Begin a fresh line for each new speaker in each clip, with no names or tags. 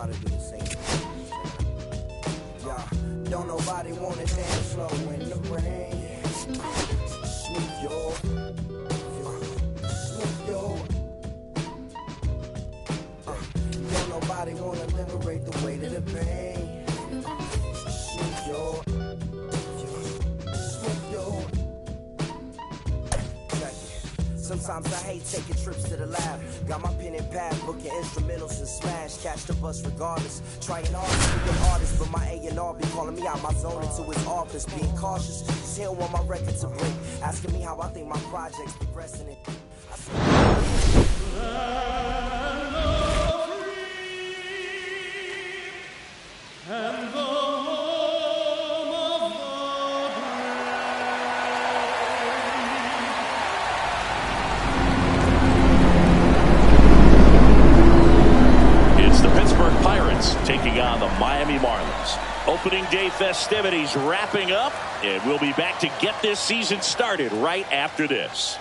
how to do the same thing. Yeah, don't nobody want to dance slow in the rain. Snoop yo, Snoop yo. Don't nobody want to liberate the weight of the pain. Snoop yo. Sometimes I hate taking trips to the lab. Got my pen and pad, booking instrumentals and smash. Catch the bus regardless. Trying hard to be an artist, but my A&R be calling me out my zone into his office. Being cautious, cause he don't want my record to break. Asking me how I think my project's progressing it.
Taking on the Miami Marlins. Opening day festivities wrapping up, and we'll be back to get this season started right after this.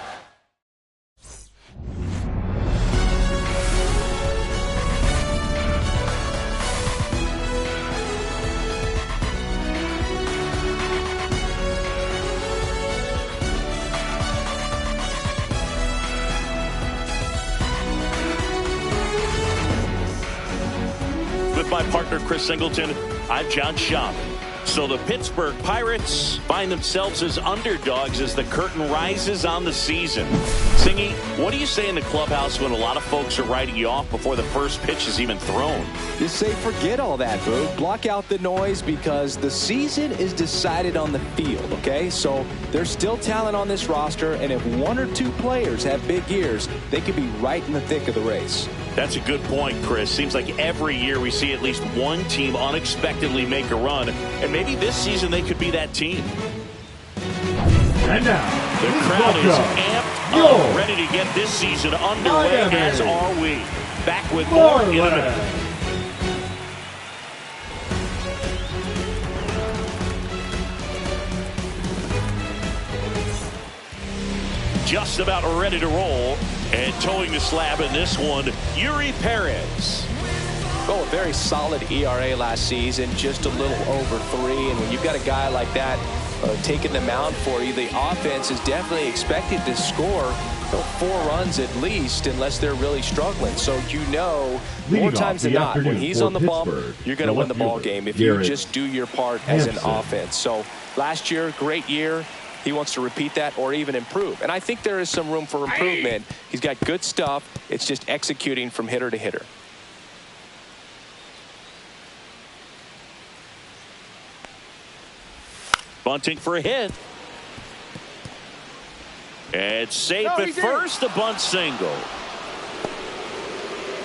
With my partner Chris Singleton, I'm John Schaub. So the Pittsburgh Pirates find themselves as underdogs as the curtain rises on the season. Singy, what do you say in the clubhouse when a lot of folks are writing you off before the first pitch is even thrown?
Just say forget all that, boo. Block out the noise because the season is decided on the field, okay? So there's still talent on this roster, and if one or two players have big years, they could be right in the thick of the race.
That's a good point, Chris. Seems like every year we see at least one team unexpectedly make a run, and maybe this season they could be that team.
And now,
the crowd is amped up, ready to get this season underway, as are we. Back with more in a minute. Just about ready to roll. And towing the slab in this one, Yuri Perez.
Oh, a very solid ERA last season, just a little over 3. And when you've got a guy like that taking the mound for you, the offense is definitely expected to score 4 runs at least, unless they're really struggling. So more times than not, when he's on the bump, you're going to win the ball game if you just do your part as an offense. So last year, great year. He wants to repeat that or even improve. And I think there is some room for improvement. He's got good stuff. It's just executing from hitter to hitter.
Bunting for a hit. It's safe at first, a bunt single.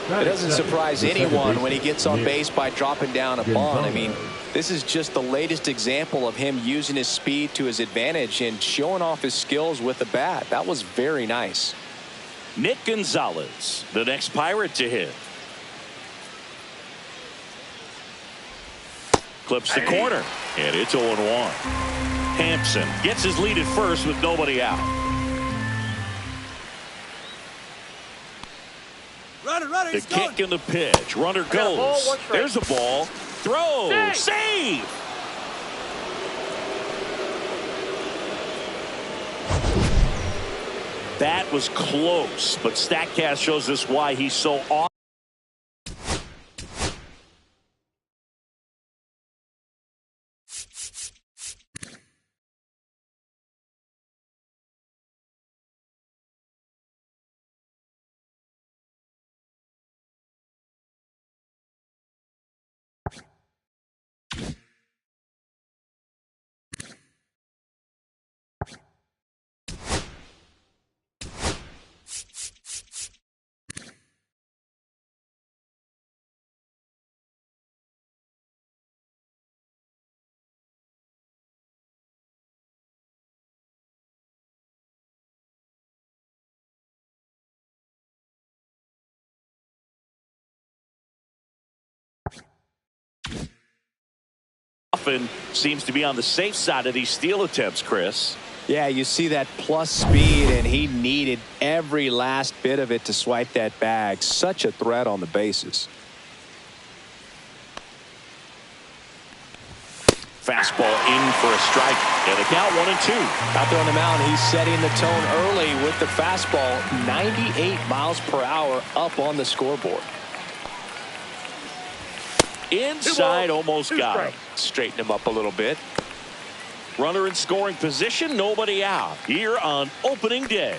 It doesn't surprise anyone when he gets on base by dropping down a bunt. I mean, this is just the latest example of him using his speed to his advantage and showing off his skills with the bat. That was very nice.
Nick Gonzalez, the next Pirate to hit. Clips the corner, and it's 0-1. Hampson gets his lead at first with nobody out. The kick and the pitch. Runner goes. There's a ball. Throw. Save. That was close, but StatCast shows us why he's so awesome. Often seems to be on the safe side of these steal attempts, Chris.
Yeah, you see that plus speed, and he needed every last bit of it to swipe that bag. Such a threat on the bases.
fastball in for a strike. And the count 1-2.
Out there on the mound, he's setting the tone early with the fastball. 98 miles per hour up on the scoreboard.
Inside, almost got him.
Straighten him up a little bit.
Runner in scoring position, nobody out here on opening day.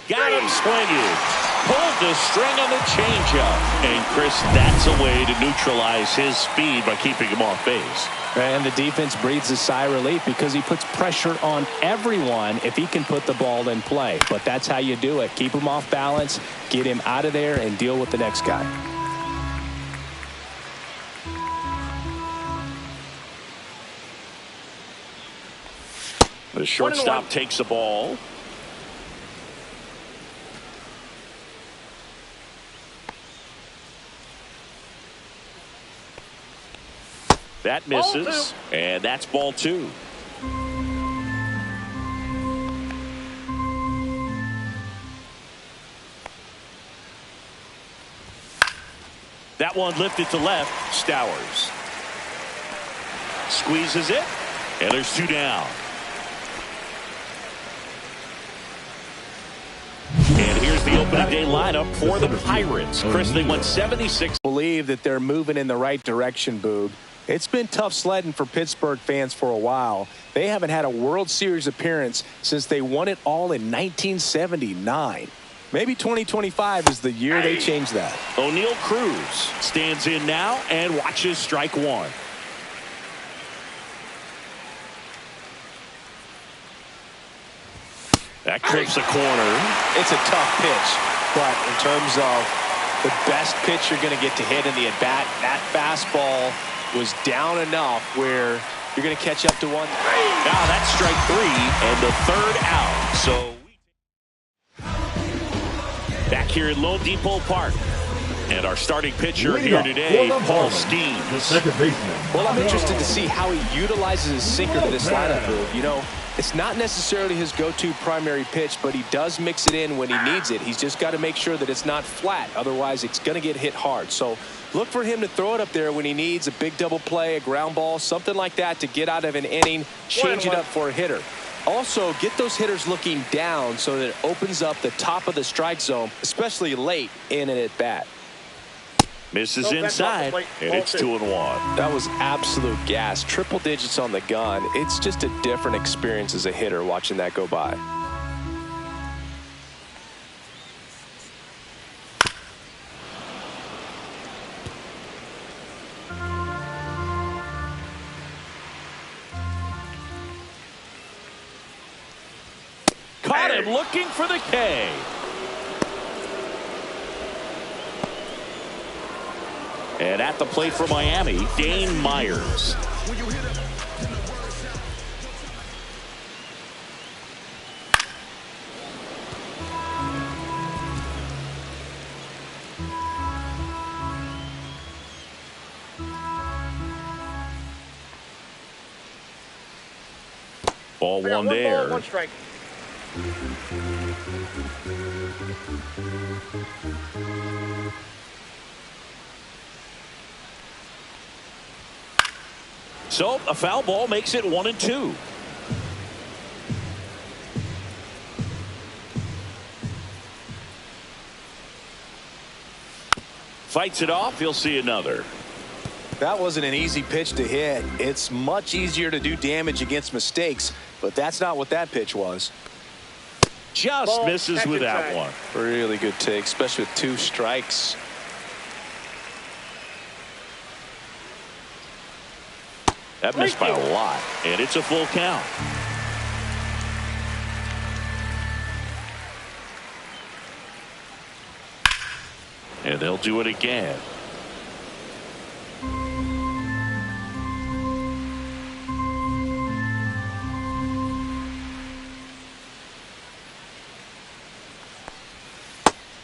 Got him swinging. Pulled the string on the changeup. And Chris, that's a way to neutralize his speed by keeping him off base.
And the defense breathes a sigh of relief because he puts pressure on everyone if he can put the ball in play. But that's how you do it. Keep him off balance, get him out of there, and deal with the next guy.
The shortstop takes the ball. That misses, and that's ball 2. That one lifted to left. Stowers squeezes it, and there's 2 down. And here's the opening day lineup for the Pirates. Chris, they went 76.
Believe that they're moving in the right direction, Boog. It's been tough sledding for Pittsburgh fans for a while. They haven't had a World Series appearance since they won it all in 1979. Maybe 2025 is the year they change that.
O'Neal Cruz stands in now and watches strike 1. That clips a corner.
It's a tough pitch, but in terms of the best pitch you're going to get to hit in the at-bat, that fastball was down enough where you're going to catch up to 1.
Now that's strike 3 and the 3rd out. So back here at Lone Depot Park. And our starting pitcher here today, Paul Steen.
The second baseman.
Well, I'm interested to see how he utilizes his sinker to this lineup move. You know, it's not necessarily his go-to primary pitch, but he does mix it in when he needs it. He's just got to make sure that it's not flat. Otherwise, it's going to get hit hard. So look for him to throw it up there when he needs a big double play, a ground ball, something like that to get out of an inning, change it up for a hitter. Also, get those hitters looking down so that it opens up the top of the strike zone, especially late in an at-bat.
Misses inside, and it's 2-1.
That was absolute gas. Triple digits on the gun. It's just a different experience as a hitter watching that go by.
Caught him looking for the K. And at the plate for Miami, Dane Myers. Ball 1 there.
1 strike.
So a foul ball makes it 1-2. Fights it off. He'll see another.
That wasn't an easy pitch to hit. It's much easier to do damage against mistakes, but that's not what that pitch was.
Just misses with that one.
Really good take, especially with 2 strikes.
That missed by a lot, and it's a full count. And they'll do it again.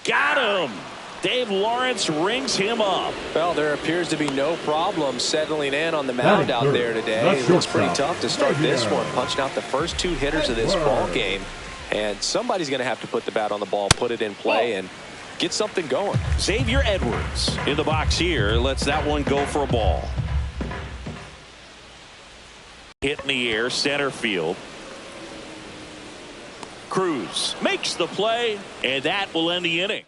Got him. Dave Lawrence rings him up.
Well, there appears to be no problem settling in on the mound out there today. It looks pretty tough to start this one, punching out the first 2 hitters of this ball game. And somebody's going to have to put the bat on the ball, put it in play, and get something going.
Xavier Edwards in the box here. Lets that one go for a ball. Hit in the air, center field. Cruz makes the play, and that will end the inning.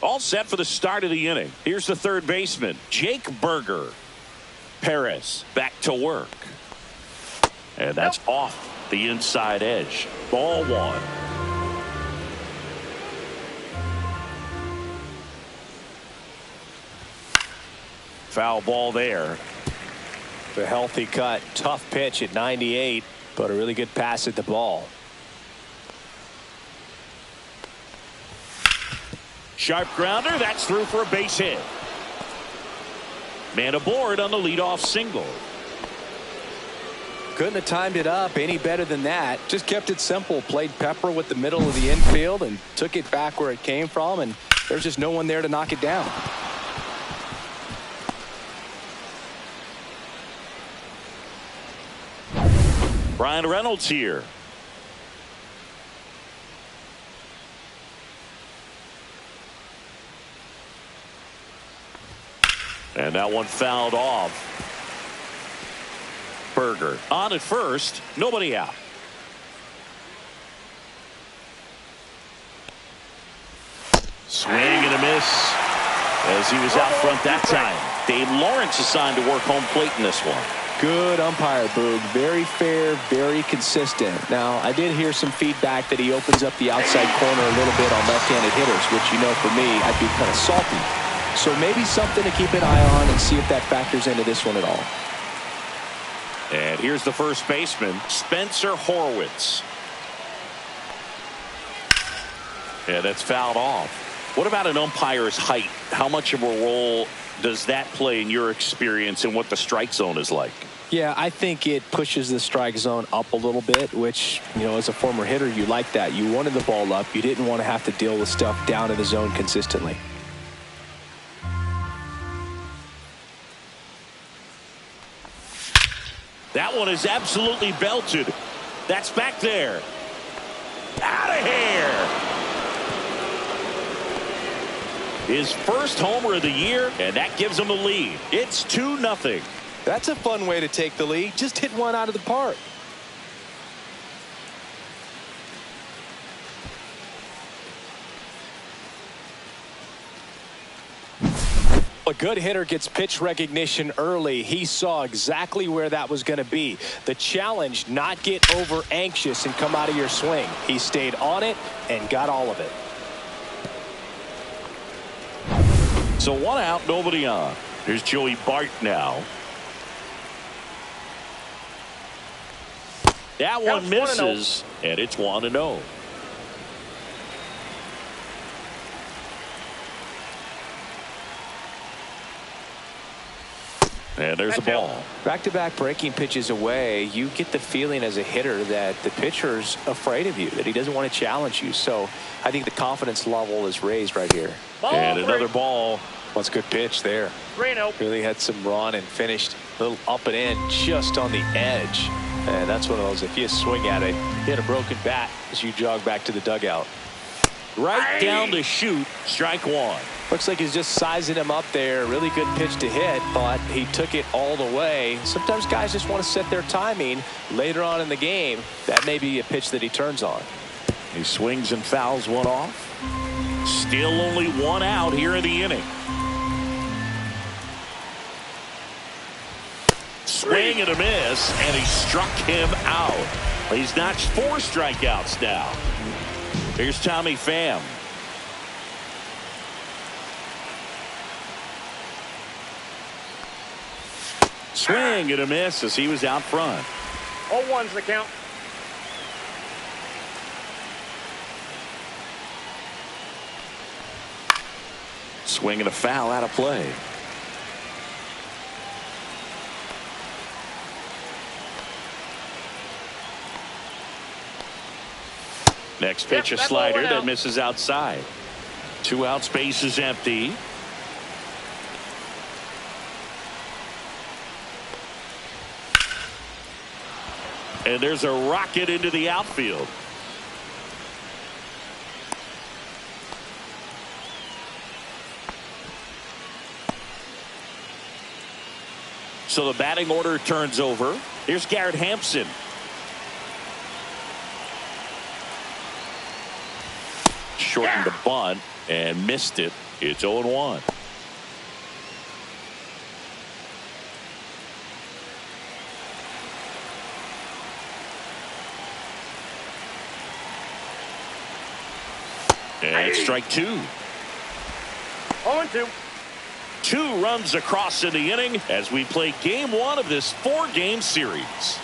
All set for the start of the inning. Here's the third baseman, Jake Berger. Perez back to work. And that's off the inside edge. Ball one. Foul ball there.
A healthy cut. Tough pitch at 98, but a really good pass at the ball.
Sharp grounder. That's through for a base hit. Man aboard on the leadoff single.
Couldn't have timed it up any better than that. Just kept it simple. Played pepper with the middle of the infield and took it back where it came from, and there's just no one there to knock it down.
Brian Reynolds here. And that one fouled off. Berger on at first. Nobody out. Swing and a miss as he was out front that time. Dave Lawrence assigned to work home plate in this one.
Good umpire, Boog. Very fair, very consistent. Now, I did hear some feedback that he opens up the outside corner a little bit on left-handed hitters, which, you know, for me, I'd be kind of salty. So maybe something to keep an eye on and see if that factors into this one at all.
And here's the first baseman, Spencer Horwitz. Yeah, that's fouled off. What about an umpire's height? How much of a role does that play in your experience and what the strike zone is like?
Yeah, I think it pushes the strike zone up a little bit, which, you know, as a former hitter, you like that. You wanted the ball up. You didn't want to have to deal with stuff down in the zone consistently.
That one is absolutely belted. That's back there. Out of here. His first homer of the year, and that gives him the lead. It's 2-0.
That's a fun way to take the lead. Just hit one out of the park. A good hitter gets pitch recognition early. He saw exactly where that was going to be. The challenge, not get over anxious and come out of your swing. He stayed on it and got all of it.
So one out, nobody on. Here's Joey Bart now. That one misses, and it's 1-0. And there's the ball.
Back-to-back breaking pitches away, you get the feeling as a hitter that the pitcher's afraid of you, that he doesn't want to challenge you. So I think the confidence level is raised right here.
And another ball.
That's a good pitch there.
3-0.
Really had some run and finished a little up and in just on the edge. And that's one of those, if you swing at it, hit a broken bat as you jog back to the dugout.
Right down to shoot, strike one.
Looks like he's just sizing him up there. Really good pitch to hit, but he took it all the way. Sometimes guys just want to set their timing later on in the game. That may be a pitch that he turns on.
He swings and fouls one off. Still only one out here in the inning. Swing and a miss, and he struck him out. He's notched 4 strikeouts now. Here's Tommy Pham. Swing and a miss as he was out front.
0-1's the count.
Swing and a foul out of play. Next pitch, a slider that misses outside. 2 outs, base is empty. And there's a rocket into the outfield. So the batting order turns over. Here's Garrett Hampson. Shortened the bunt and missed it. It's 0-1. And strike two.
0-2.
2 runs across in the inning as we play game 1 of this 4-game series.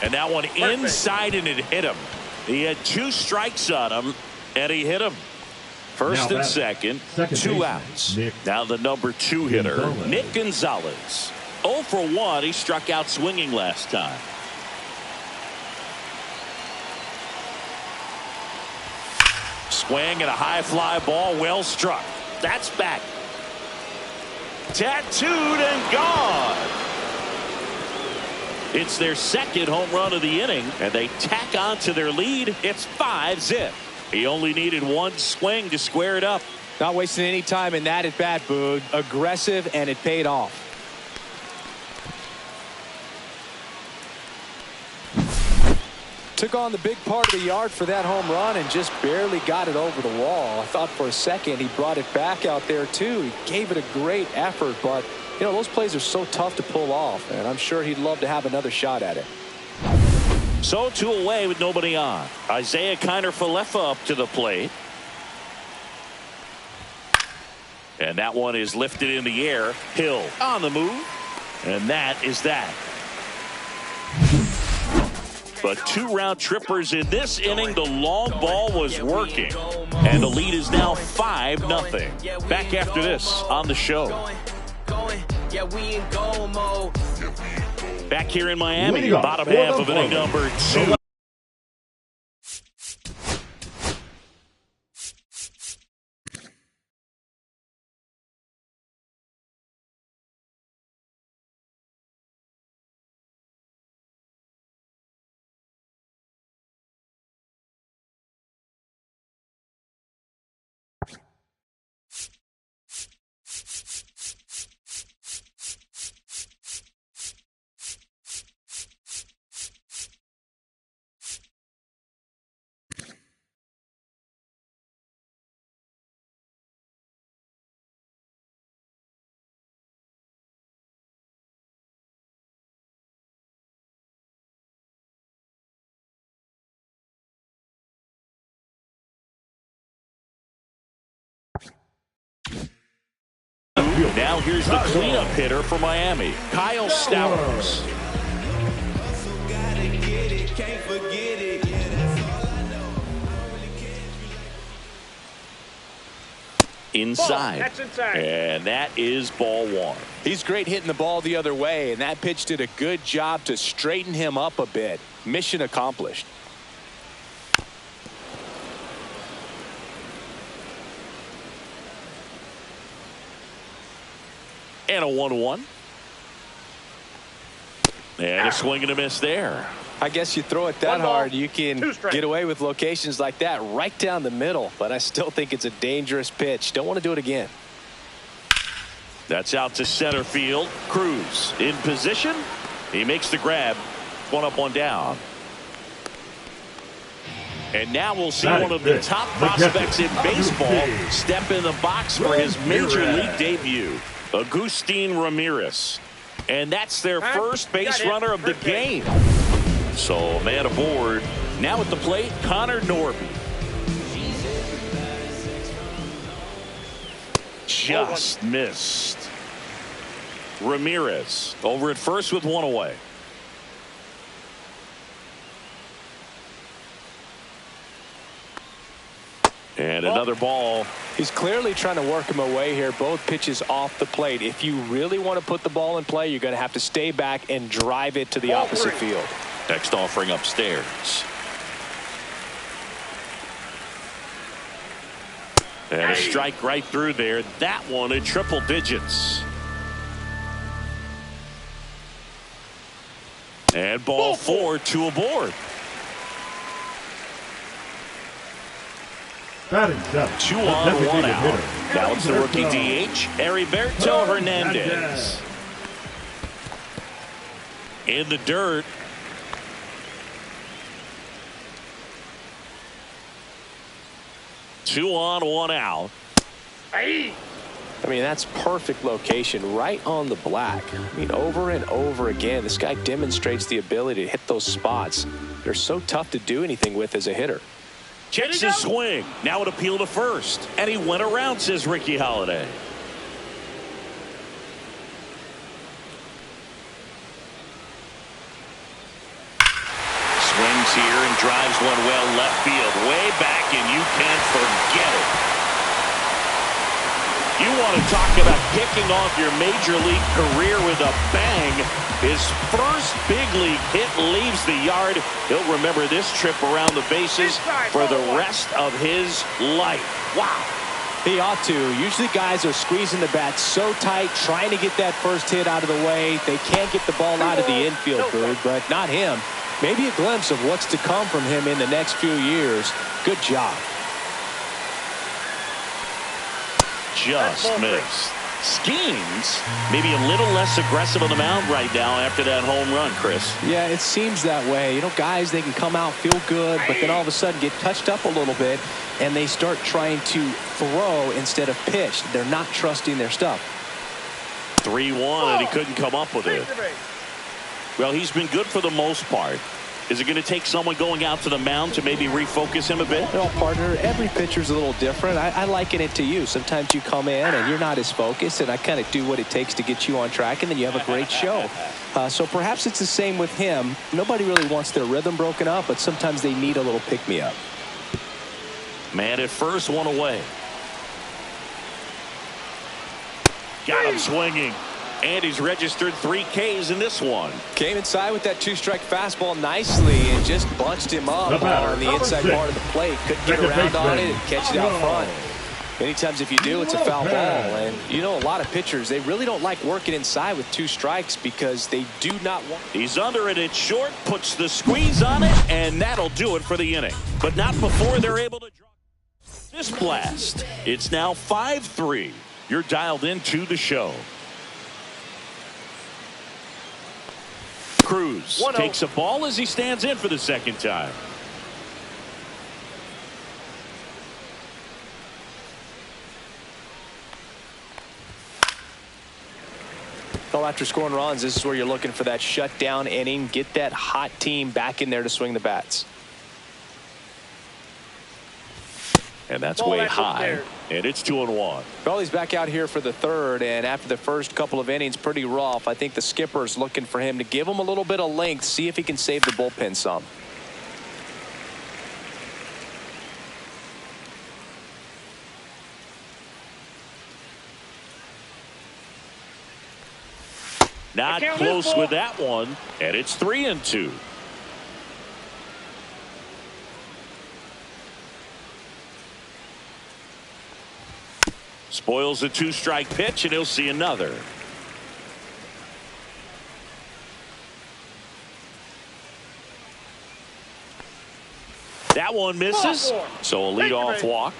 And that one inside, and it hit him. He had 2 strikes on him, and he hit him. First and second 2 outs. Now the number 2 hitter, Nick Gonzalez. 0 for 1. He struck out swinging last time. Swing and a high fly ball, well struck. That's back. Tattooed and gone. It's their second home run of the inning, and they tack on to their lead. It's 5-zip. He only needed 1 swing to square it up.
Not wasting any time in that at bat, Boog. Aggressive, and it paid off. Took on the big part of the yard for that home run and just barely got it over the wall. I thought for a second he brought it back out there too. He gave it a great effort, but you know, those plays are so tough to pull off, and I'm sure he'd love to have another shot at it.
So 2 away with nobody on. Isaiah Kiner-Falefa up to the plate. And that one is lifted in the air. Hill on the move. And that is that. But 2 round trippers in this inning. The long ball was working. And the lead is now 5-0. Back after this on the show. Back here in Miami, bottom half of inning number 2. Now here's the cleanup hitter for Miami, Kyle Stowers. Inside. And that is ball 1.
He's great hitting the ball the other way, and that pitch did a good job to straighten him up a bit. Mission accomplished.
And a 1-1. And a swing and a miss there.
I guess you throw it that hard, you can get away with locations like that right down the middle. But I still think it's a dangerous pitch. Don't want to do it again.
That's out to center field. Cruz in position. He makes the grab. 1 up, 1 down. And now we'll see one of the top prospects in baseball step in the box for his major league debut. Agustin Ramirez. And that's their first base runner of the game. So man aboard. Now at the plate, Connor Norby. Just missed. Ramirez over at first with 1 away. And another ball.
He's clearly trying to work him away here. Both pitches off the plate. If you really want to put the ball in play, you're going to have to stay back and drive it to the opposite field.
Next offering upstairs. And a strike right through there. That one in triple digits. And ball 4, 2 aboard.
Batting seven.
2 on, 1 out. Now it's the rookie DH, Heriberto Hernandez. In the dirt. Two on, 1 out.
I mean, that's perfect location, right on the black. I mean, over and over again, this guy demonstrates the ability to hit those spots. They're so tough to do anything with as a hitter.
Checks his swing. Now an appeal to first. And he went around, says Ricky Holiday. Swings here and drives one well left field. Way back, and you can't forget it. You want to talk about kicking off your major league career with a bang. His first big league hit leaves the yard. He'll remember this trip around the bases for the rest of his life. Wow.
He ought to. Usually guys are squeezing the bat so tight, trying to get that first hit out of the way. They can't get the ball out of the infield, Bird, but not him. Maybe a glimpse of what's to come from him in the next few years. Good job.
Just missed. Skeens maybe a little less aggressive on the mound right now after that home run, Chris.
Yeah, it seems that way. You know, guys, they can come out, feel good, but then all of a sudden get touched up a little bit, and they start trying to throw instead of pitch. They're not trusting their stuff.
3-1, and he couldn't come up with it. Well, he's been good for the most part. Is it going to take someone going out to the mound to maybe refocus him a bit?
Well, partner, every pitcher's a little different. I liken it to you. Sometimes you come in and you're not as focused, and I kind of do what it takes to get you on track, and then you have a great show. So perhaps it's the same with him. Nobody really wants their rhythm broken up, but sometimes they need a little pick-me-up.
Man at first, one away. Got him swinging. And he's registered 3 Ks in this one.
Came inside with that 2-strike fastball nicely and just bunched him up on the inside part of the plate. Couldn't get around on it and catch it out front. Many times if you do, it's a foul ball. And you know, a lot of pitchers, they really don't like working inside with 2 strikes because they do not want.
He's under it. It's short, puts the squeeze on it, and that'll do it for the inning. But not before they're able to draw this blast. It's now 5-3. You're dialed into the show. Cruz takes a ball as he stands in for the second time.
Well, after scoring runs, this is where you're looking for that shutdown inning. Get that hot team back in there to swing the bats.
And that's way high. And it's 2-1.
Well, he's back out here for the third, and after the first couple of innings, pretty rough. I think the skipper's looking for him to give him a little bit of length, see if he can save the bullpen some.
Not close with that one, and it's 3-2. Spoils a 2-strike pitch, and he'll see another. That one misses, so a leadoff walk.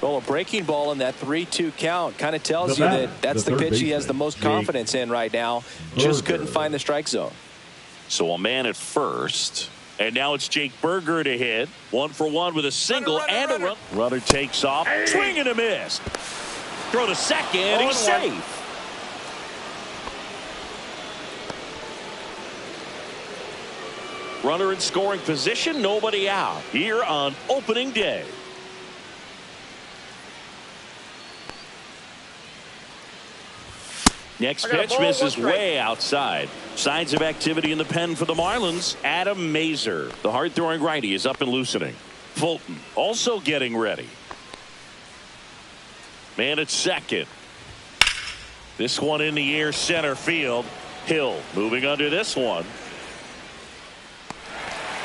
Well, a breaking ball in that 3-2 count kind of tells you that that's the pitch he has the most confidence in right now. Just couldn't find the strike zone.
So a man at first. And now it's Jake Berger to hit. 1 for 1 with a single and a run. Runner takes off. Swing and a miss. Throw to second. He's safe. Runner in scoring position. Nobody out here on opening day. Next pitch misses way outside. Signs of activity in the pen for the Marlins. Adam Mazer, the hard-throwing righty, is up and loosening. Fulton also getting ready. Man at second. This one in the air, center field. Hill moving under this one.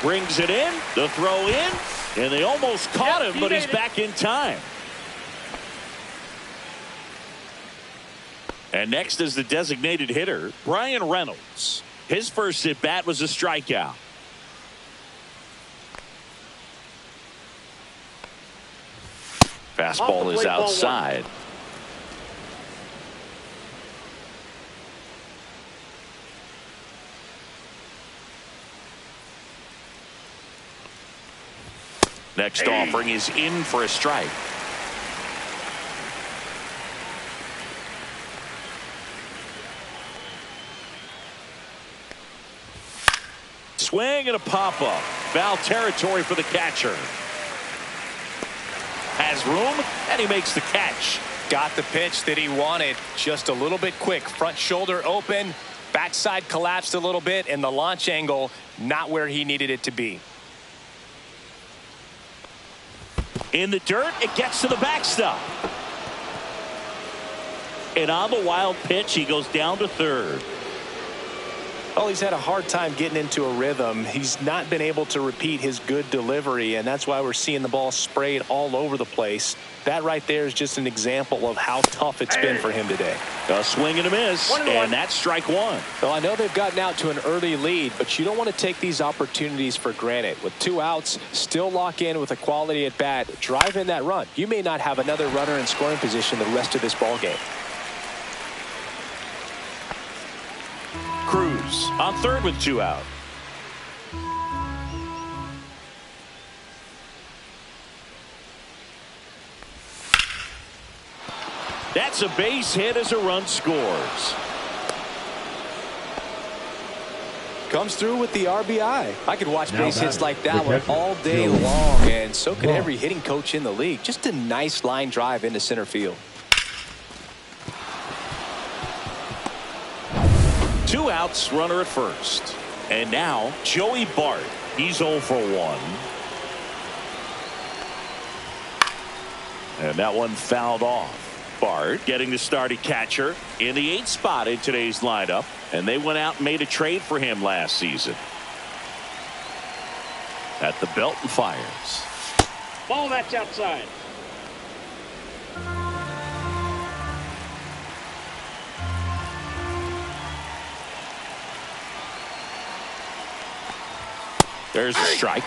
Brings it in. The throw in. And they almost caught him, but he's back in time. And next is the designated hitter, Brian Reynolds. His first at-bat was a strikeout. Fastball is outside. Next offering is in for a strike. Swing and a pop-up. Foul territory for the catcher. Has room, and he makes the catch.
Got the pitch that he wanted. Just a little bit quick. Front shoulder open. Backside collapsed a little bit, and the launch angle not where he needed it to be.
In the dirt, it gets to the backstop. And on the wild pitch, he goes down to third.
Well, he's had a hard time getting into a rhythm. He's not been able to repeat his good delivery, and that's why we're seeing the ball sprayed all over the place. That right there is just an example of how tough it's been for him today.
A swing and a miss, and that's strike one.
Well, I know they've gotten out to an early lead, but you don't want to take these opportunities for granted. With 2 outs, still lock in with a quality at bat, drive in that run. You may not have another runner in scoring position the rest of this ball game.
Cruz on third with 2 out. That's a base hit as a run scores.
Comes through with the RBI. I could watch base hits like that one all day long, and so could every hitting coach in the league. Just a nice line drive into center field.
2 outs, runner at first. And now Joey Bart. He's 0 for 1. And that one fouled off. Bart getting the start at catcher in the 8th spot in today's lineup. And they went out and made a trade for him last season. At the belt and fires.
Ball, that's outside.
There's a strike.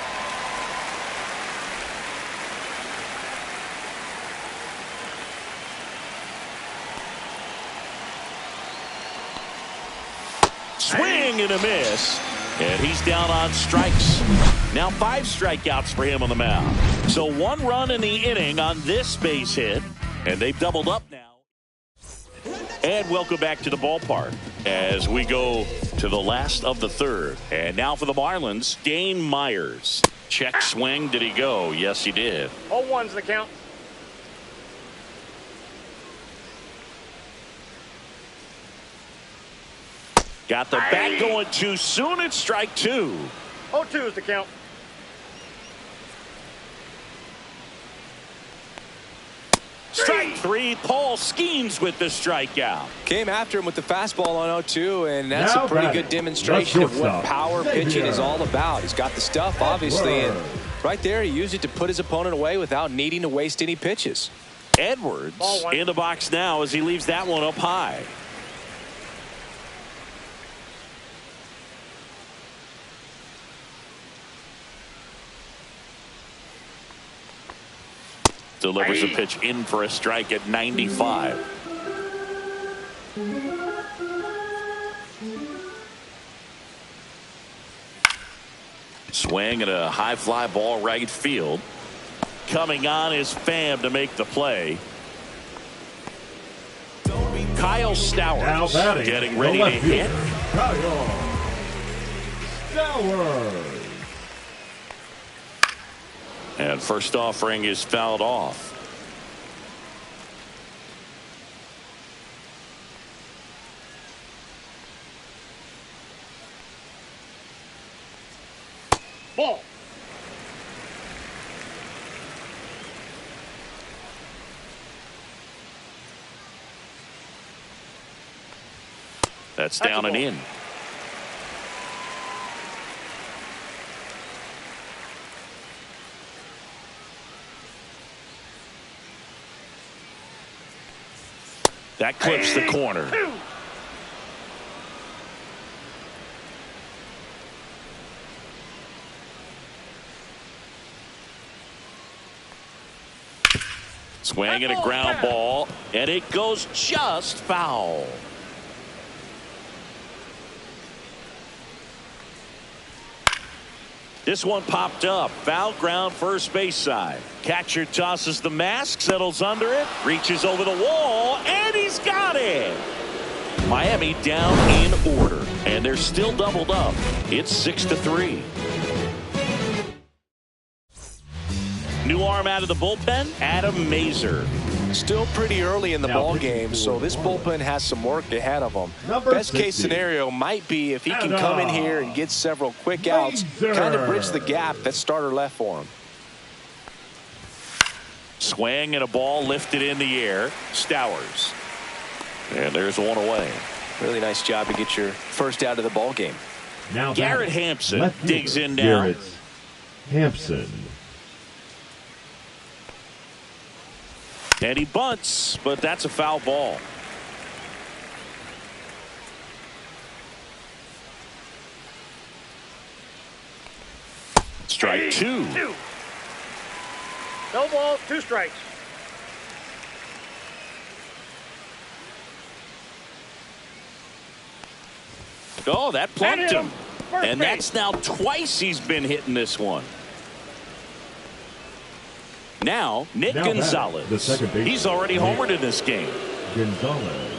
Swing and a miss. And he's down on strikes. Now 5 strikeouts for him on the mound. So 1 run in the inning on this base hit. And they've doubled up now. And welcome back to the ballpark as we go to the last of the 3rd. And now for the Marlins, Dane Myers. Check swing. Did he go? Yes, he did.
0-1's the count.
Got the bat going too soon. It's strike 2.
0-2 is the count.
Strike 3. Paul Skeens with the strikeout.
Came after him with the fastball on 0-2, and that's a pretty good demonstration of what power pitching is all about. He's got the stuff, obviously, and right there he used it to put his opponent away without needing to waste any pitches.
Edwards in the box now as he leaves that one up high. Delivers a pitch in for a strike at 95. Swing and a high fly ball right field. Coming on is Pham to make the play. Kyle Stowers getting ready to hit.
Kyle Stowers.
And first offering is fouled off.
Ball.
That's down and in. That clips the corner. Swing and a ground ball, and it goes just foul. This one popped up. Foul ground, first base side. Catcher tosses the mask, settles under it, reaches over the wall, and he's got it. Miami down in order, and they're still doubled up. It's 6-3. New arm out of the bullpen, Adam Mazer.
Still pretty early in the ball game, so this bullpen has some work ahead of them. Best case scenario might be if he can come in here and get several quick outs, kind of bridge the gap that starter left for him.
Swing and a ball lifted in the air. Stowers. And there's one away.
Really nice job to get your first out of the ball game.
Now
Garrett Hampson digs in now.
Garrett Hampson.
And he bunts, but that's a foul ball. Strike two.
No balls, 2 strikes.
Oh, that plunked him.
First
And
base.
that's now twice he's been hitting this one. Now, Nick
Now
Gonzalez.
the second baseman.
He's already homered in this game.
Gonzalez.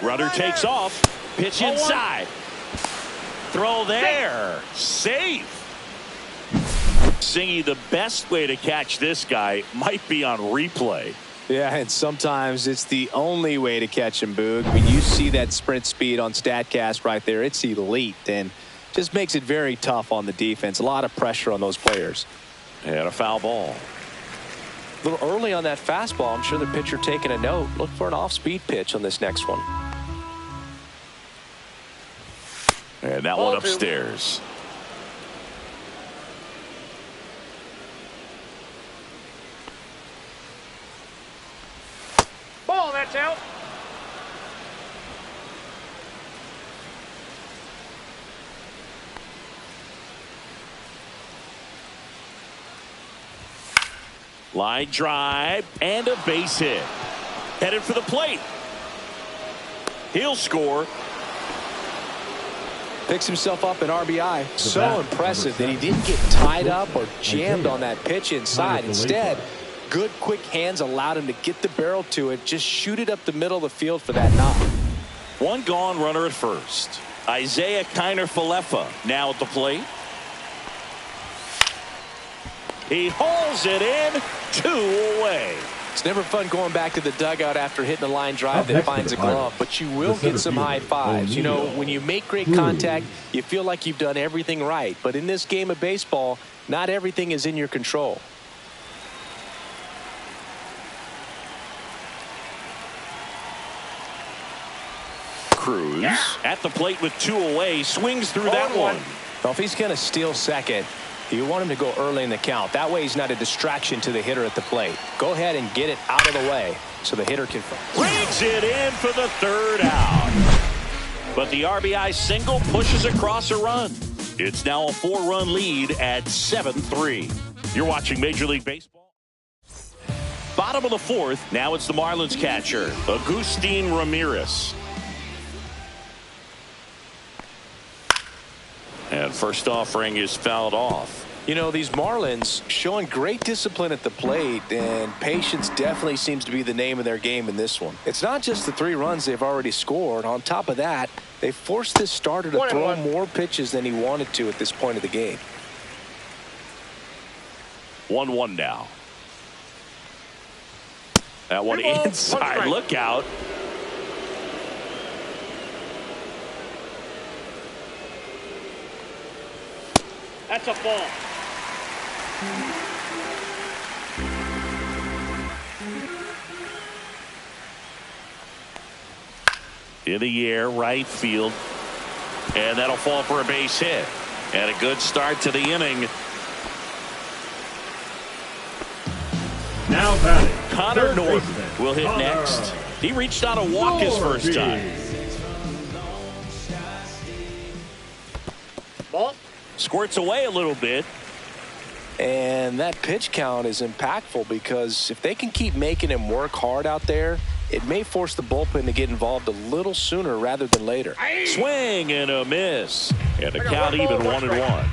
Runner takes off. Pitch inside. Throw there. Safe. Singy, the best way to catch this guy might be on replay.
Yeah, and sometimes it's the only way to catch him, Boog. When you see that sprint speed on StatCast right there, it's elite and just makes it very tough on the defense. A lot of pressure on those players.
And a foul ball.
A little early on that fastball. I'm sure the pitcher taking a note. Look for an off-speed pitch on this next one.
And that
Ball
one
two.
upstairs.
Ball, that's out.
Line drive and a base hit. Headed for the plate. He'll score.
Picks himself up an RBI. So
bat,
impressive that
number
he didn't get tied up or jammed on that pitch inside. Instead, good quick hands allowed him to get the barrel to it, just shoot it up the middle of the field for that knock.
One gone, runner at first. Isaiah Kiner-Falefa now at the plate. He hauls it in, 2 away.
It's never fun going back to the dugout after hitting a line drive that finds a glove, but you will get some high fives. You know, when you make great contact, you feel like you've done everything right. But in this game of baseball, not everything is in your control.
Cruz at the plate with 2 away, swings through that one.
Well, if he's going to steal second, you want him to go early in the count. That way he's not a distraction to the hitter at the plate. Go ahead and get it out of the way so the hitter can.
Brings it in for the 3rd out. But the RBI single pushes across a run. It's now a 4-run lead at 7-3. You're watching Major League Baseball. Bottom of the 4th. Now it's the Marlins catcher, Agustin Ramirez. And first offering is fouled off.
You know, these Marlins showing great discipline at the plate, and patience definitely seems to be the name of their game in this one. It's not just the 3 runs they've already scored. On top of that, they forced this starter to throw more pitches than he wanted to at this point of the game.
1-1 now. That one inside. Look out.
That's a ball.
In the air, right field. And that'll fall for a base hit. And a good start to the inning.
Now batting.
Connor
third
Norton
baseman,
will hit
Connor
next. He reached out a walk his first time.
Ball.
Squirts away a little bit.
And that pitch count is impactful because if they can keep making him work hard out there, it may force the bullpen to get involved a little sooner rather than later.
Swing and a miss. And the count even 1-1.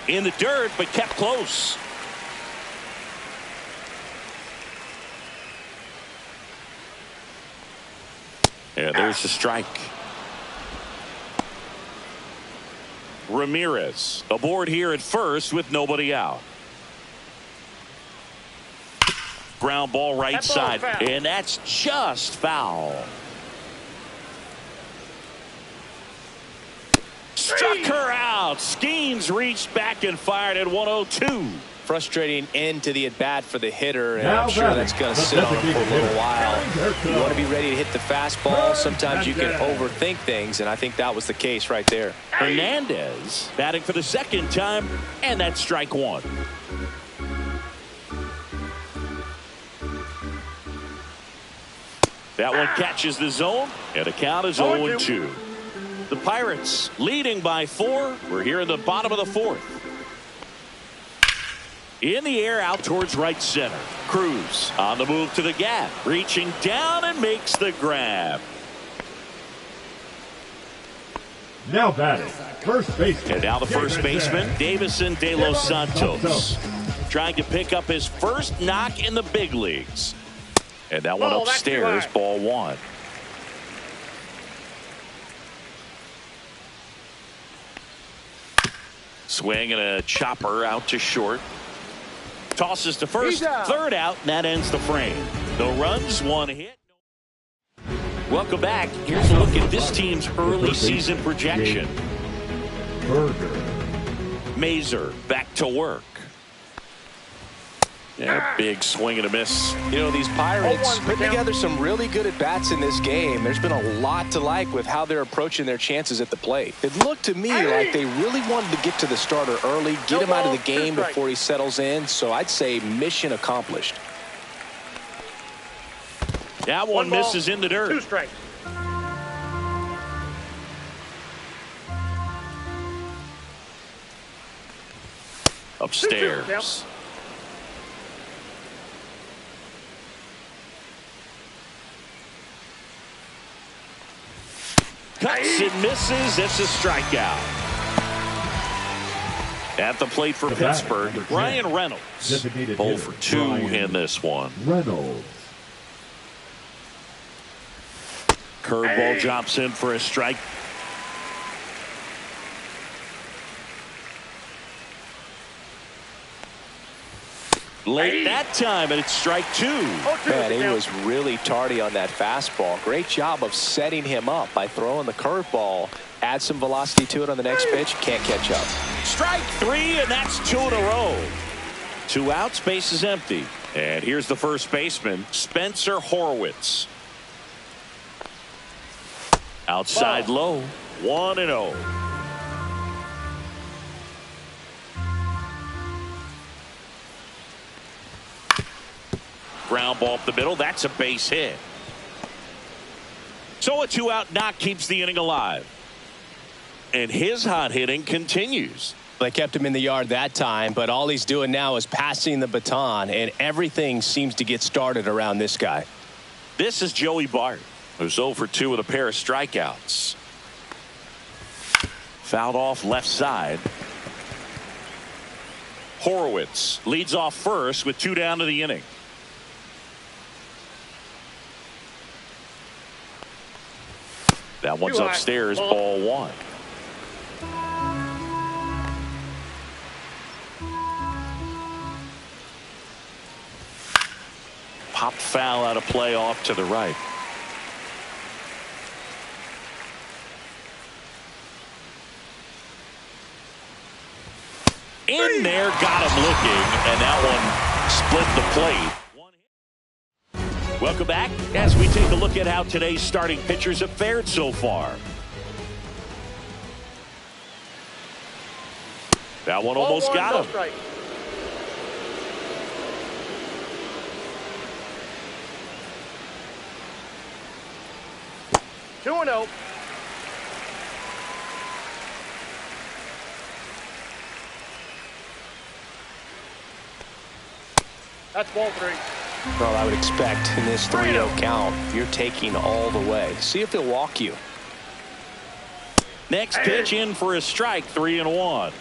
In the dirt, but kept close. And there's the strike. Ramirez aboard here at first with nobody out. Ground ball right side, and that's just foul. Struck her out. Skeens reached back and fired at 102.
Frustrating end to the at-bat for the hitter, and I'm sure that's going to sit on him for a little while. You want to be ready to hit the fastball. Sometimes you can overthink things, and I think that was the case right there.
Hernandez batting for the second time, and that's strike one. That one catches the zone, and the count is 0-2. The Pirates leading by 4. We're here in the bottom of the 4th. In the air out towards right center. Cruz on the move to the gap. Reaching down and makes the grab.
Now batting, first baseman.
And now the first baseman, Davison De Los Santos. Trying to pick up his first knock in the big leagues. And that one upstairs, ball one. Swing and a chopper out to short. Tosses to first, third out, and that ends the frame. No runs, one hit. Welcome back. Here's a look at this team's early season projection.
Burger.
Mazer back to work. Yeah, big swing and a miss.
You know, these Pirates put together some really good at-bats in this game. There's been a lot to like with how they're approaching their chances at the plate. It looked to me like they really wanted to get to the starter early, get him out of the game before he settles in. So I'd say mission accomplished.
That one misses in the dirt.
2 strikes.
Upstairs. Cuts and misses. It's a strikeout. At the plate for Pittsburgh, Ryan Reynolds. 0 for 2 in this one.
Reynolds.
Curveball drops in for a strike. Late that time, and it's strike 2.
Man, he was really tardy on that fastball. Great job of setting him up by throwing the curveball. Add some velocity to it on the next pitch. Can't catch up.
Strike 3, and that's 2 in a row. 2 outs, base is empty. And here's the first baseman, Spencer Horwitz. Outside low, 1-0. Ground ball up the middle. That's a base hit. So a 2-out knock keeps the inning alive. And his hot hitting continues.
They kept him in the yard that time, but all he's doing now is passing the baton, and everything seems to get started around this guy.
This is Joey Bart, who's 0 for 2 with a pair of strikeouts. Fouled off left side. Horowitz leads off first with 2 down to the inning. That one's upstairs, ball 1. Popped foul out of play off to the right. In there, got him looking, and that one split the plate. Welcome back as we take a look at how today's starting pitchers have fared so far. That one almost got him.
Strike. That's ball 3.
Well, I would expect in this 3-0 count, you're taking all the way. See if he'll walk you.
Next pitch in for a strike, 3-1.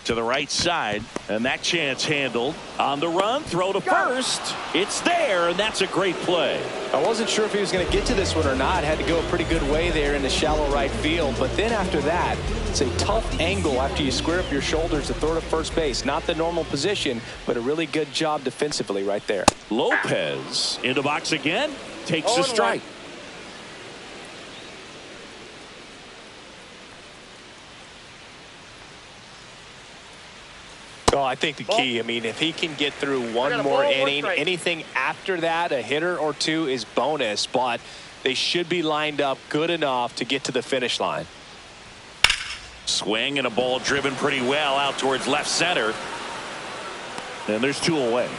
To the right side, and that chance handled. On the run, throw to first. It's there, and that's a great play.
I wasn't sure if he was going to get to this one or not. Had to go a pretty good way there in the shallow right field. But then after that, it's a tough angle after you square up your shoulders to throw to first base. Not the normal position, but a really good job defensively right there.
Lopez into box again. Takes a strike.
Well, I think the key, I mean, if he can get through one more inning, anything after that, a hitter or two is bonus, but they should be lined up good enough to get to the finish line.
Swing and a ball driven pretty well out towards left center. And there's 2 away.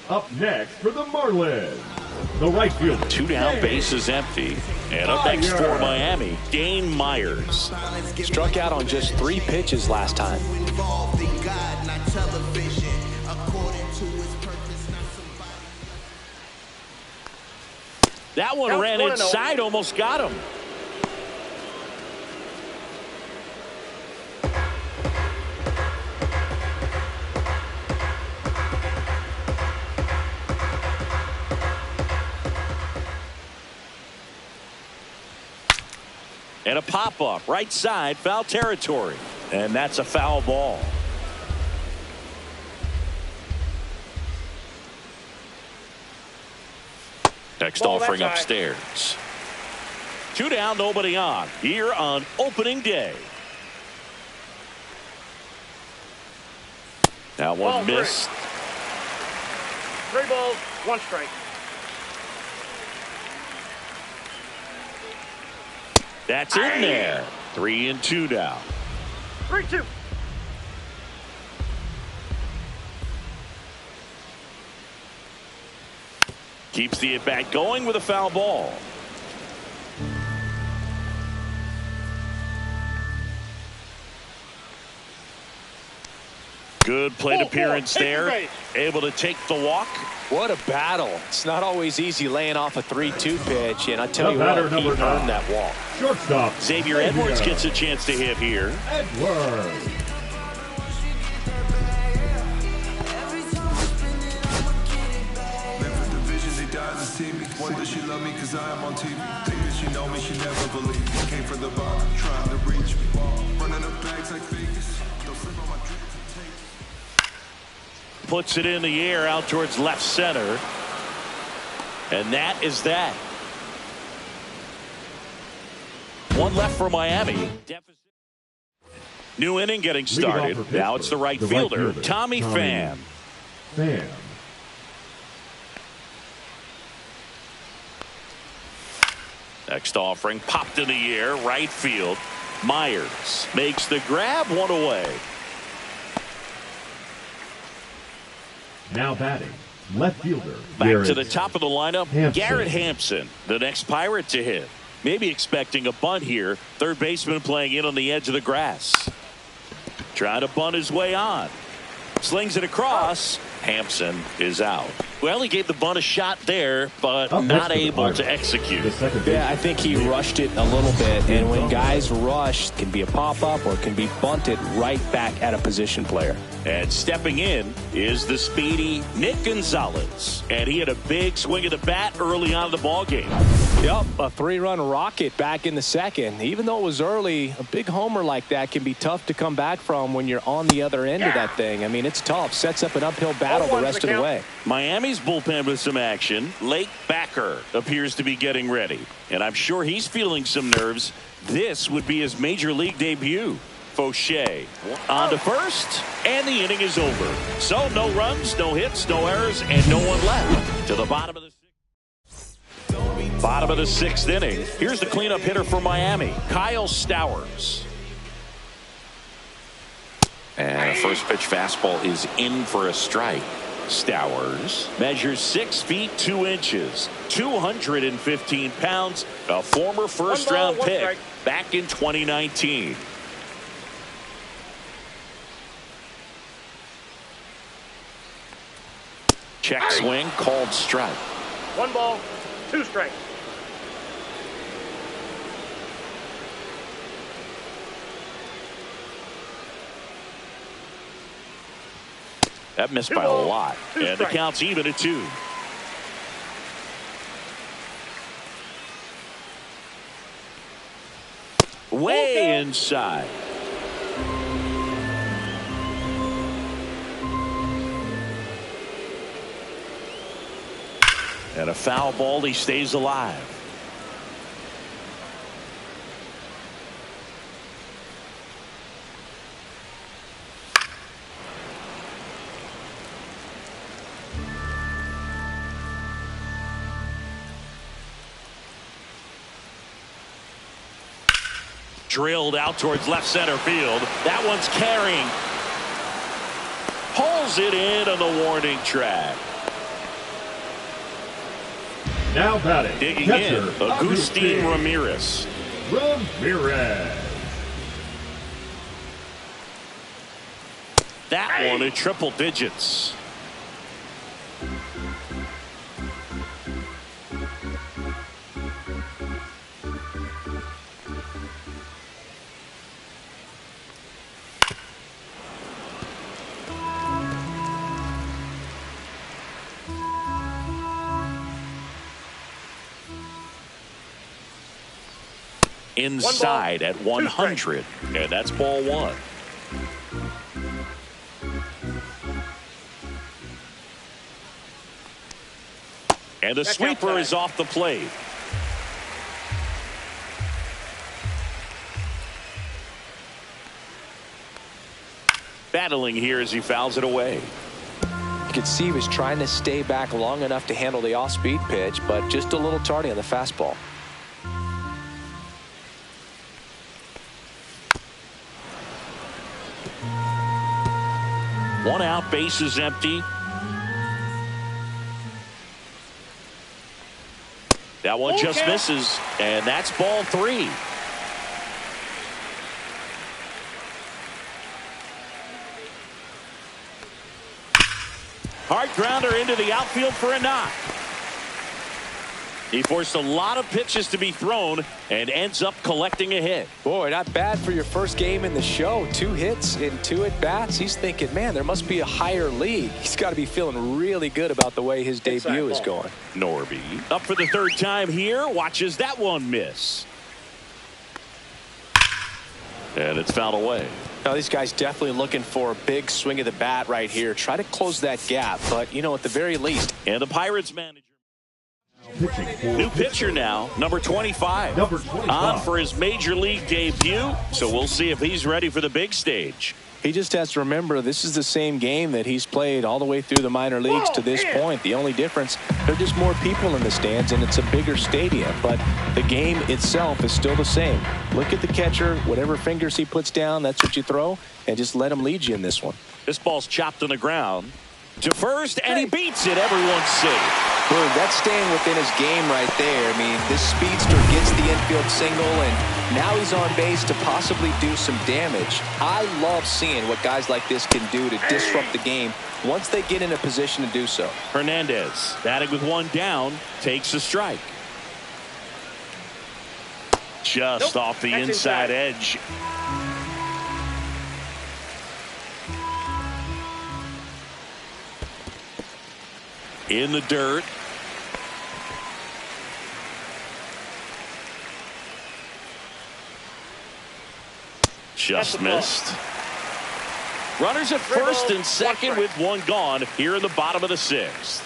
Up next for the Marlins, the right fielder.
2 down, base is empty. And up next for Miami, Dane Myers.
Struck out on just 3 pitches last time.
That one ran inside, almost got him. And a pop-up, right side, foul territory. And that's a foul ball. Next offering upstairs. 2 down, nobody on. Here on opening day. Now one missed.
3 balls, 1 strike.
That's in there. 3-2 now.
3-2.
Keeps the at-bat going with a foul ball. Good plate appearance there. Able to take the walk.
What a battle. It's not always easy laying off a 3-2 pitch, and I tell you what, he earned that walk.
Shortstop.
Xavier Edwards gets a chance to hit here.
Edwards.
Wonder she love me cause I am on TV. Think that she know me, she never believe me. Came from the bottom, trying to reach me. Running up bags like Vegas. Don't slip on my drink to take.
Puts it in the air out towards left center. And that is that. 1 left for Miami. New inning getting started. Now it's the right fielder, Tommy Pham. Next offering popped in the air, right field. Myers makes the grab, 1 away.
Now batting, left fielder.
Back to the top of the lineup,
Hampson.
Garrett Hampson, the next Pirate to hit. Maybe expecting a bunt here. Third baseman playing in on the edge of the grass. Trying to bunt his way on. Slings it across. Hampson is out. Well, he gave the bunt a shot there, but not able to execute.
Yeah, I think he rushed it a little bit, and when guys rush, it can be a pop-up or it can be bunted right back at a position player.
And stepping in is the speedy Nick Gonzalez. And he had a big swing of the bat early on in the ballgame.
Yep, a 3-run rocket back in the second. Even though it was early, a big homer like that can be tough to come back from when you're on the other end of that thing. I mean, it's tough. Sets up an uphill battle the rest of the way.
Miami's bullpen with some action. Lake Backer appears to be getting ready. And I'm sure he's feeling some nerves. This would be his major league debut. Fauché on to first, and the inning is over. So no runs, no hits, no errors, and no one left. To the bottom of the sixth inning. Here's the cleanup hitter for Miami, Kyle Stowers. And a first pitch fastball is in for a strike. Stowers measures 6 feet 2 inches, 215 pounds, a former first-round pick
strike.
back in 2019. Check swing, called strike.
1 ball, 2 strikes.
That missed
2
by a
balls,
lot.
2
And the
strikes.
count's even at 2. Way inside. And a foul ball, he stays alive. Drilled out towards left center field. That one's carrying. Pulls it in on the warning track.
Now batting,
Digging
catcher,
in, Agustin Ramirez. That one in triple digits. Inside at 100, and that's ball 1. And the sweeper is off the plate. Battling here as he fouls it away.
You could see he was trying to stay back long enough to handle the off-speed pitch, but just a little tardy on the fastball.
One out, base is empty. That one just misses, and that's ball 3. Hard grounder into the outfield for a knock. He forced a lot of pitches to be thrown and ends up collecting a hit.
Boy, not bad for your first game in the show. 2 hits in 2 at-bats. He's thinking, man, there must be a higher league. He's got to be feeling really good about the way his debut is going.
Norby up for the 3rd time here. Watches that one miss. And it's fouled away.
Now, these guys definitely looking for a big swing of the bat right here. Try to close that gap, but, you know, at the very least.
And the Pirates manager.
Pitching
New pitcher now, number 25.
Number 25.
On for his major league debut, so we'll see if he's ready for the big stage.
He just has to remember this is the same game that he's played all the way through the minor leagues to this point. The only difference, there are just more people in the stands and it's a bigger stadium, but the game itself is still the same. Look at the catcher, whatever fingers he puts down, that's what you throw, and just let him lead you in this one.
This ball's chopped on the ground to first, and he beats it. Everyone's safe.
Bird, that's staying within his game right there. I mean, this speedster gets the infield single, and now he's on base to possibly do some damage. I love seeing what guys like this can do to disrupt the game once they get in a position to do so.
Hernandez, batting with 1 down, takes a strike. Just off the inside edge. In the dirt. Just missed. Runners at first and second with 1 gone here in the bottom of the 6th.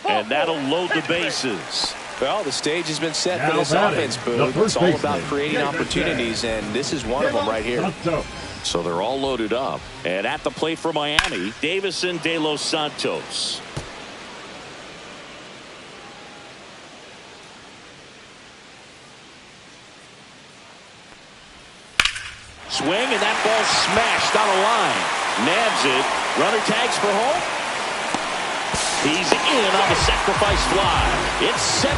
And that'll load the bases.
Well, the stage has been set
Now
for this
batting,
offense,
the
Boo.
first
It's all about
baseman,
creating
David
opportunities, and this is one of them right here.
So they're all loaded up. And at the plate for Miami, Davison de los Santos. Swing, and that ball smashed on a line. Nabs it. Runner tags for home. He's in on the sacrifice fly. It's 7-4.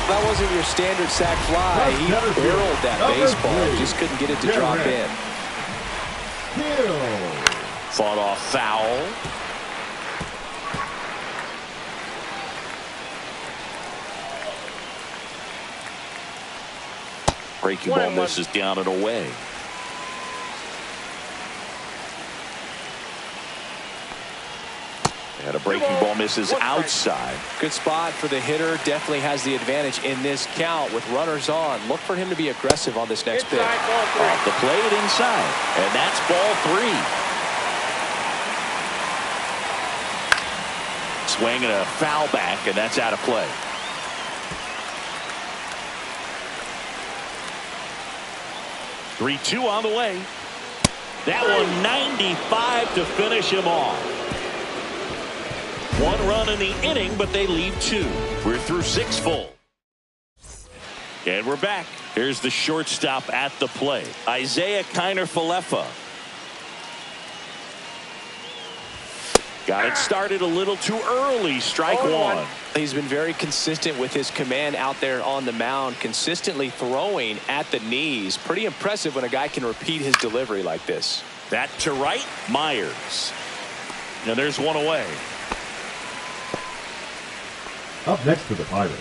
That wasn't your standard sac fly. He barreled that baseball. Just couldn't get it to drop in.
Fought off foul. Breaking ball misses down and away. And a breaking ball misses outside.
Good spot for the hitter. Definitely has the advantage in this count with runners on. Look for him to be aggressive on this next pitch.
Off the plate inside. And that's ball 3. Swing and a foul back, and that's out of play. Three-two on the way. That one 95 to finish him off. 1 run in the inning, but they leave 2. We're through 6 full. And we're back. Here's the shortstop at the plate, Isaiah Kiner-Falefa. Got it started a little too early. Strike 1.
He's been very consistent with his command out there on the mound, consistently throwing at the knees. Pretty impressive when a guy can repeat his delivery like this.
That to right, Myers. Now there's one away.
Up next for the Pirates,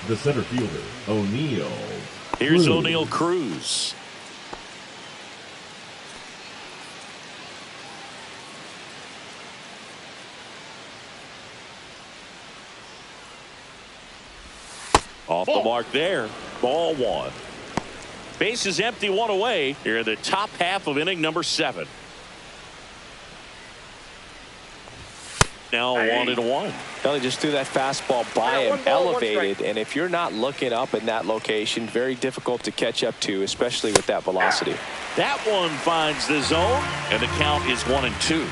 the center fielder, O'Neal.
Here's O'Neal Cruz. Off the mark there. Ball 1. Base is empty, 1 away. Here in the top half of inning number 7. Now 1-1.
He just threw that fastball by him, elevated, and if you're not looking up in that location, very difficult to catch up to, especially with that velocity.
That one finds the zone, and the count is 1-2.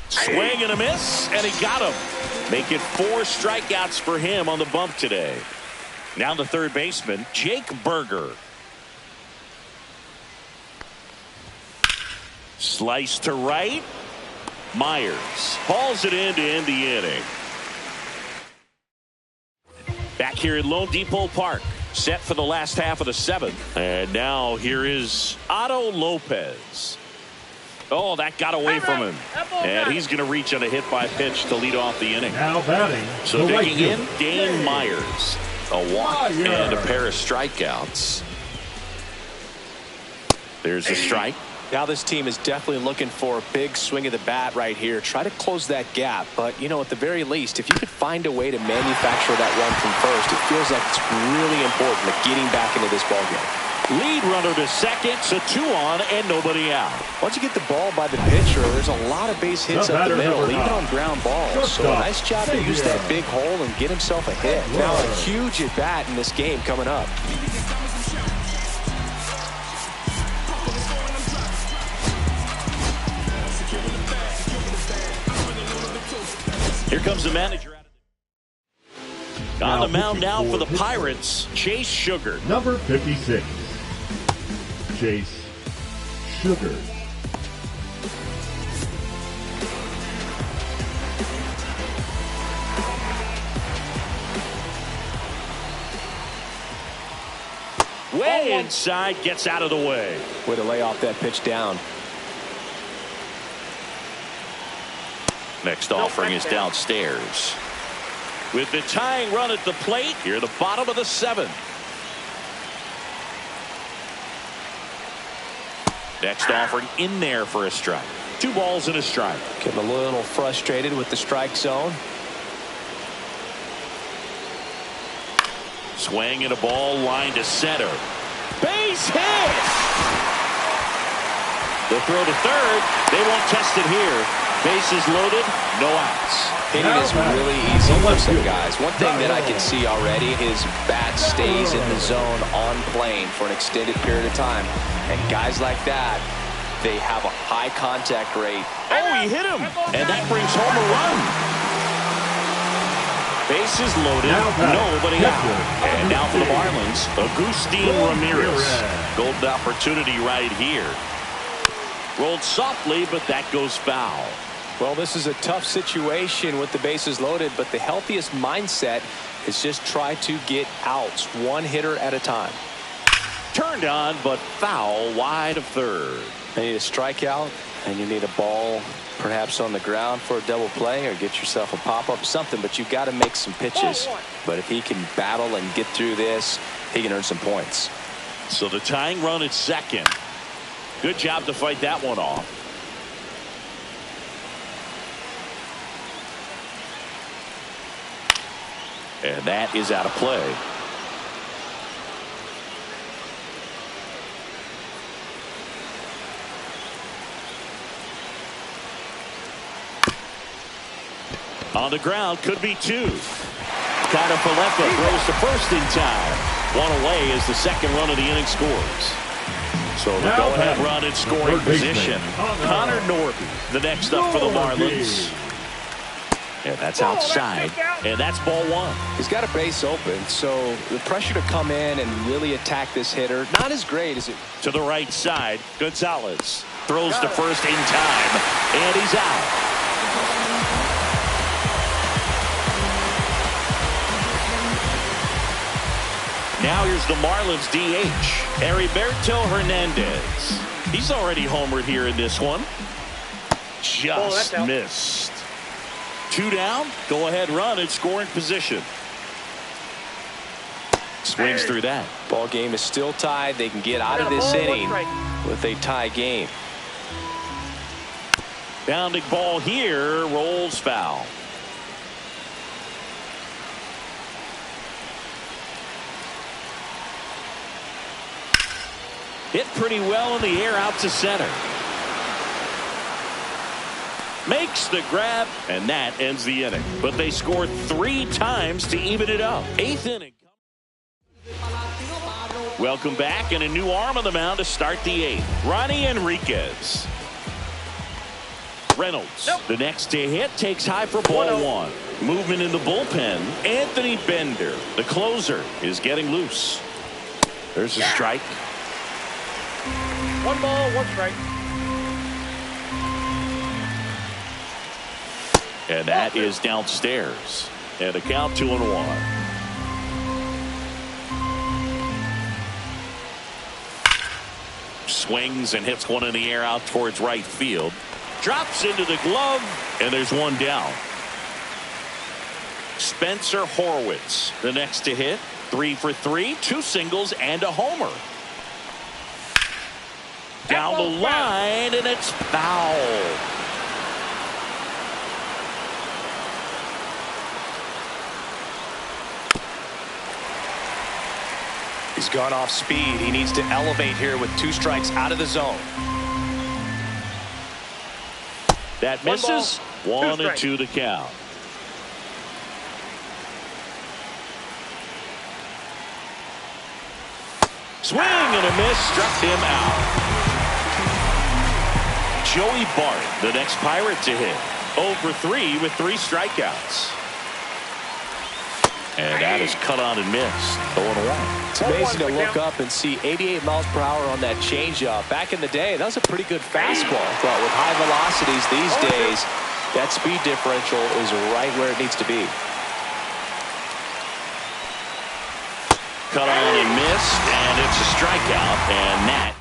Swing and a miss, and he got him. Make it 4 strikeouts for him on the bump today. Now the third baseman, Jake Berger. Slice to right. Myers hauls it in to end the inning. Back here at Lone Depot Park, set for the last half of the 7th. And now here is Otto Lopez. Oh, that got away from him. And he's going to reach on a hit by pitch to lead off the inning.
Now batting.
So digging in, Dane Myers. A walk and a pair of strikeouts. There's a strike.
Now this team is definitely looking for a big swing of the bat right here. Try to close that gap. But, you know, at the very least, if you could find a way to manufacture that run from first, it feels like it's really important to getting back into this ballgame.
Lead runner to second, so 2 on and nobody out.
Once you get the ball by the pitcher, there's a lot of base hits up the middle, even on ground balls. So a nice job to use that big hole and get himself a hit. Now a huge at bat in this game coming up.
Here comes the manager. On the mound now for the Pirates, Chase Sugar.
Number 56, Chase Sugar.
Way inside, gets out of the way.
Way to lay off that pitch down.
Next offering is downstairs. With the tying run at the plate, here the bottom of the 7th. Next offering in there for a strike. 2 balls and a strike.
Getting a little frustrated with the strike zone.
Swing and a ball line to center. Base hit! The throw to third. They won't test it here. Bases loaded, no outs.
Hitting is really easy for some guys. One thing that I can see already, his bat stays in the zone on plane for an extended period of time. And guys like that, they have a high contact rate.
Oh, he hit him! And that brings home a run. Bases loaded, nobody out. And now for the Marlins, Agustin Ramirez. Golden opportunity right here. Rolled softly, but that goes foul.
Well, this is a tough situation with the bases loaded, but the healthiest mindset is just try to get outs, one hitter at a time.
Turned on, but foul wide of third.
You need a strikeout, and you need a ball perhaps on the ground for a double play, or get yourself a pop-up, something, but you got to make some pitches. But if he can battle and get through this, he can earn some points.
So the tying run at second. Good job to fight that one off. And that is out of play. On the ground, could be two. Canapaleta throws to first in time. One away as the second run of the inning scores. So the go-ahead run in scoring position. Connor Norton, the next up for the Marlins. And that's outside. And that's ball one.
He's got a base open, so the pressure to come in and really attack this hitter, not as great as it.
To the right side, Gonzalez throws to first in time. And he's out. Now here's the Marlins DH, Heriberto Hernandez. He's already homered here in this one. Just missed. Two down, go ahead run in scoring position. Swings through that.
Ball game is still tied. They can get out of this inning with a tie game.
Bounding ball here, rolls foul. Hit pretty well in the air out to center. Makes the grab, and that ends the inning. But they scored 3 times to even it up. 8th inning. Welcome back, and a new arm on the mound to start the 8th. Ronnie Enriquez. Reynolds, the next to hit, takes high for ball 1. Movement in the bullpen. Anthony Bender, the closer, is getting loose. There's a strike.
1 ball, 1 strike.
And that is downstairs. And a count 2-1. Swings and hits one in the air out towards right field. Drops into the glove, and there's one down. Spencer Horwitz, the next to hit. 3 for 3, 2 singles and a homer. Down the line, and it's foul.
He's gone off speed. He needs to elevate here with 2 strikes out of the zone.
That misses. 1 and 2 to count. Swing and a miss, struck him out. Joey Bart, the next Pirate to hit. 0 for 3 with 3 strikeouts. And that is cut on and missed. 0-1.
It's amazing to look up and see 88 miles per hour on that changeup. Back in the day, that was a pretty good fastball. But with high velocities these days, that speed differential is right where it needs to be.
Cut on and missed, and it's a strikeout, and that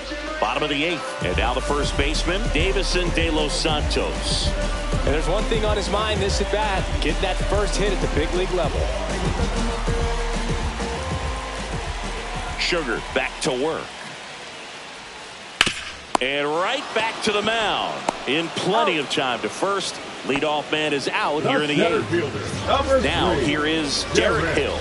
is bottom of the 8th. And now the first baseman, Davison De Los Santos.
And there's one thing on his mind this at bat, getting that first hit at the big league level.
Sugar back to work. And right back to the mound. In plenty of time to first. Leadoff man is out here in the 8th. Now here is Derek Hill.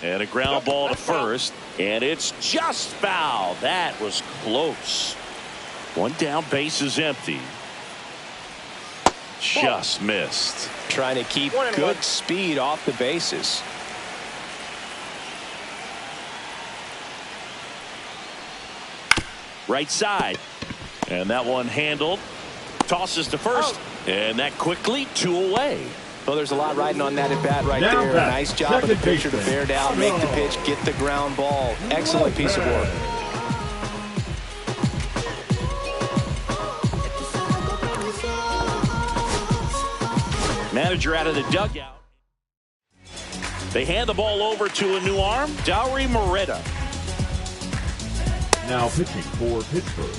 And a ground ball to first, and it's just foul. That was close. 1 down, base is empty. Just missed.
Trying to keep good speed off the bases.
Right side. And that one handled. Tosses to first. And that quickly 2 away.
Well, there's a lot riding on that at bat right
Down
there.
bat,
Nice job of the pitcher to bear down, make the pitch, get the ground ball. Excellent piece of work.
Manager out of the dugout. They hand the ball over to a new arm, Dauri Moreta.
Now pitching for Pittsburgh,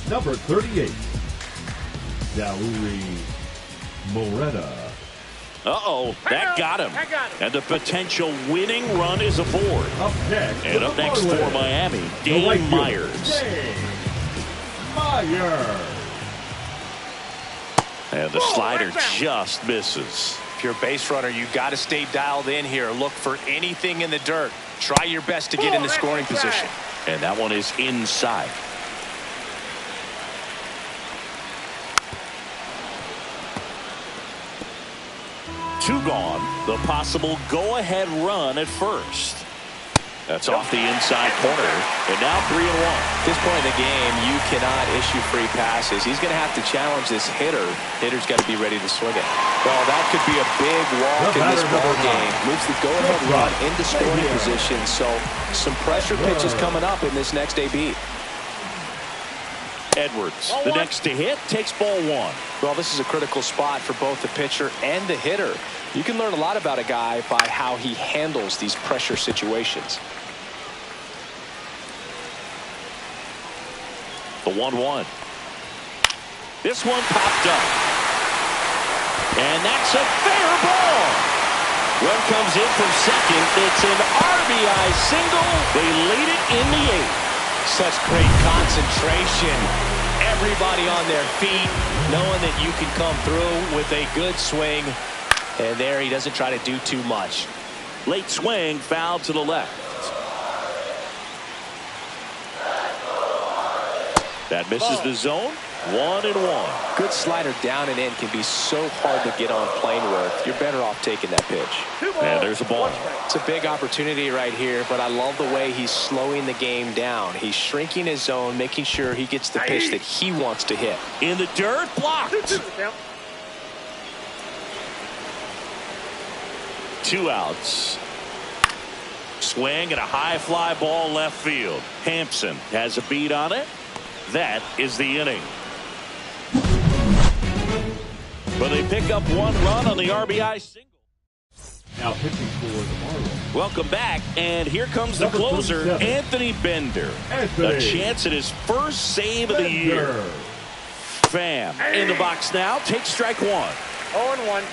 number 38, Dauri Moreta.
Uh-oh, that got him. And the potential winning run is aboard.
Up next,
And up next for Miami, Dane Myers.
Dane Myers.
And the slider just misses.
If you're a base runner, you got to stay dialed in here. Look for anything in the dirt. Try your best to get in the scoring position.
And that one is inside. Two gone. The possible go-ahead run at first. That's off the inside corner. And now 3-1.
At this point in the game, you cannot issue free passes. He's going to have to challenge this hitter. Hitter's got to be ready to swing it. Well, that could be a big walk in this ball game. Moves the go-ahead run into scoring position. So some pressure pitches coming up in this next AB.
Edwards, the next to hit, takes ball 1.
Well, this is a critical spot for both the pitcher and the hitter. You can learn a lot about a guy by how he handles these pressure situations.
The 1-1. This one popped up. And that's a fair ball. Run comes in from second. It's an RBI single. They lead it in the 8th.
Such great concentration. Everybody on their feet, knowing that you can come through with a good swing. And there he doesn't try to do too much.
Late swing, foul to the left. That misses the zone. 1-1.
Good slider down and in can be so hard to get on plane with. You're better off taking that pitch.
And there's a ball.
It's a big opportunity right here, but I love the way he's slowing the game down. He's shrinking his zone, making sure he gets the pitch that he wants to hit.
In the dirt, blocked. 2 outs. Swing and a high fly ball left field. Hampson has a beat on it. That is the inning. But they pick up 1 run on the RBI single.
Now pitching for the Marlins.
Welcome back, and here comes the closer, Anthony Bender. A chance at his first save of the year. Pham in the box now, takes strike 1.
0-1.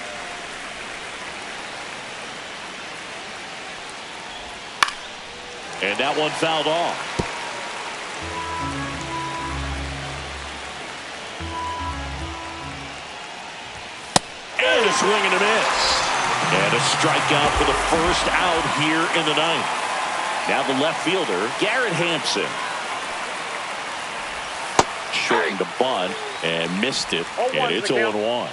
And that one fouled off. And a swing and a miss. And a strikeout for the first out here in the 9th. Now the left fielder, Garrett Hampson. Shortened the bunt and missed it. And it's 0-1.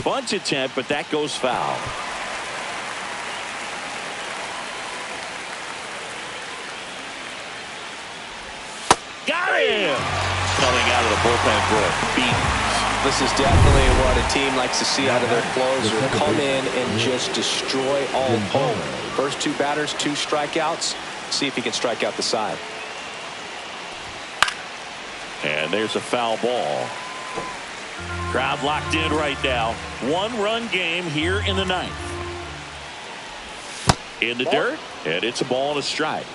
Bunt attempt, but that goes foul. Got him! Coming out of the bullpen for a beat.
This is definitely what a team likes to see out of their closer. Come in and just destroy all home. First 2 batters, 2 strikeouts. See if he can strike out the side.
And there's a foul ball. Crowd locked in right now. 1-run game here in the 9th. In the dirt, and it's a ball and a strike.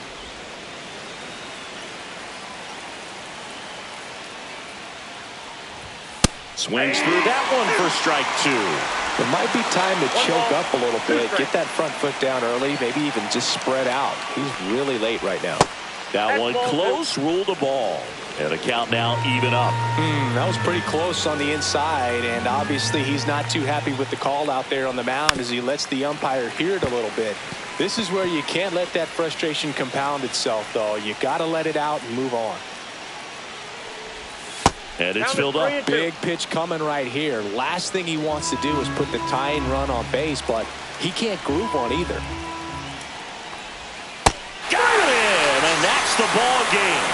Swings through that one for strike 2.
It might be time to choke up a little bit, get that front foot down early, maybe even just spread out. He's really late right now.
That one close, ruled a ball. And the count now even up.
That was pretty close on the inside, and obviously he's not too happy with the call out there on the mound as he lets the umpire hear it a little bit. This is where you can't let that frustration compound itself, though. You got to let it out and move on.
And it's filled up.
Big pitch coming right here. Last thing he wants to do is put the tying run on base, but he can't groove one either.
Got it! the ball game.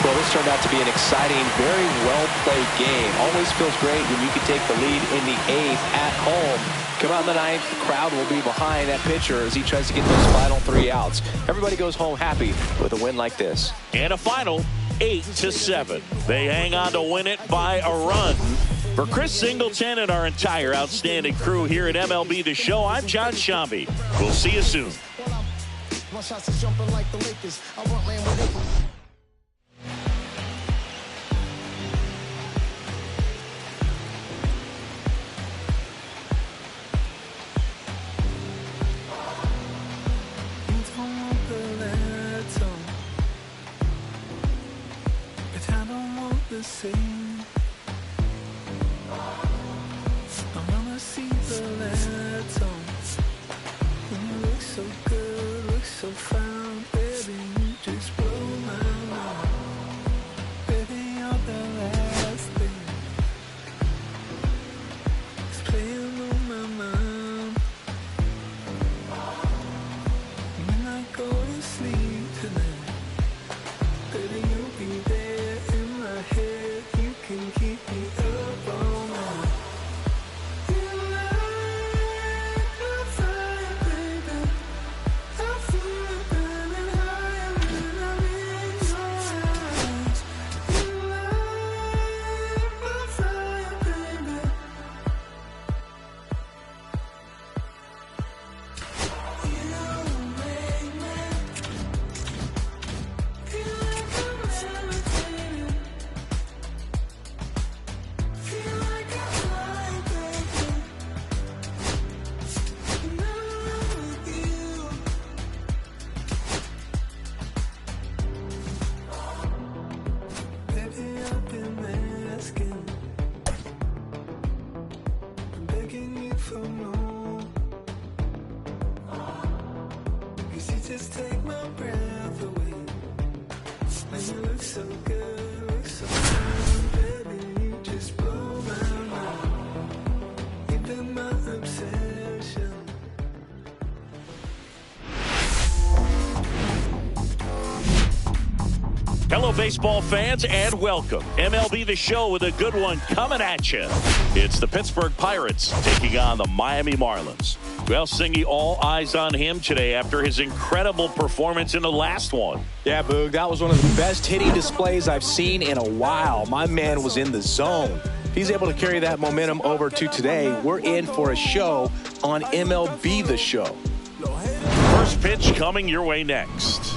Well, this turned out to be an exciting, very well-played game. Always feels great when you can take the lead in the 8th at home. Come out in the 9th, the crowd will be behind that pitcher as he tries to get those final 3 outs. Everybody goes home happy with a win like this.
And a final 8-7. They hang on to win it by a run. For Chris Singleton and our entire outstanding crew here at MLB The Show, I'm John Shambi. We'll see you soon.
My shots is jumping like the Lakers. I want land with it.
Same. I wanna see the letter. When you look so good, look so fine, baby, you just blow my mind. Baby, you're the last thing that's playing on my mind. When I go to sleep tonight, baby, you'll be there in my head. You can keep me up all night. You light my fire, baby. I feel burning high when I'm in your eyes. You light my fire, baby. You make me feel like I'm levitating. Feel like I fly, baby. When I'm with you. Baby, I've been asking, I'm begging you for more. 'Cause you just take my breath away. And you look so good, look so fine, baby, you just blow my mind. You've been my obsession.
Hello, baseball fans, and welcome. MLB The Show with a good one coming at you. It's the Pittsburgh Pirates taking on the Miami Marlins. Well, Singy, all eyes on him today after his incredible performance in the last one.
Yeah, Boog, that was one of the best hitting displays I've seen in a while. My man was in the zone. If he's able to carry that momentum over to today, we're in for a show on MLB The Show.
First pitch coming your way next.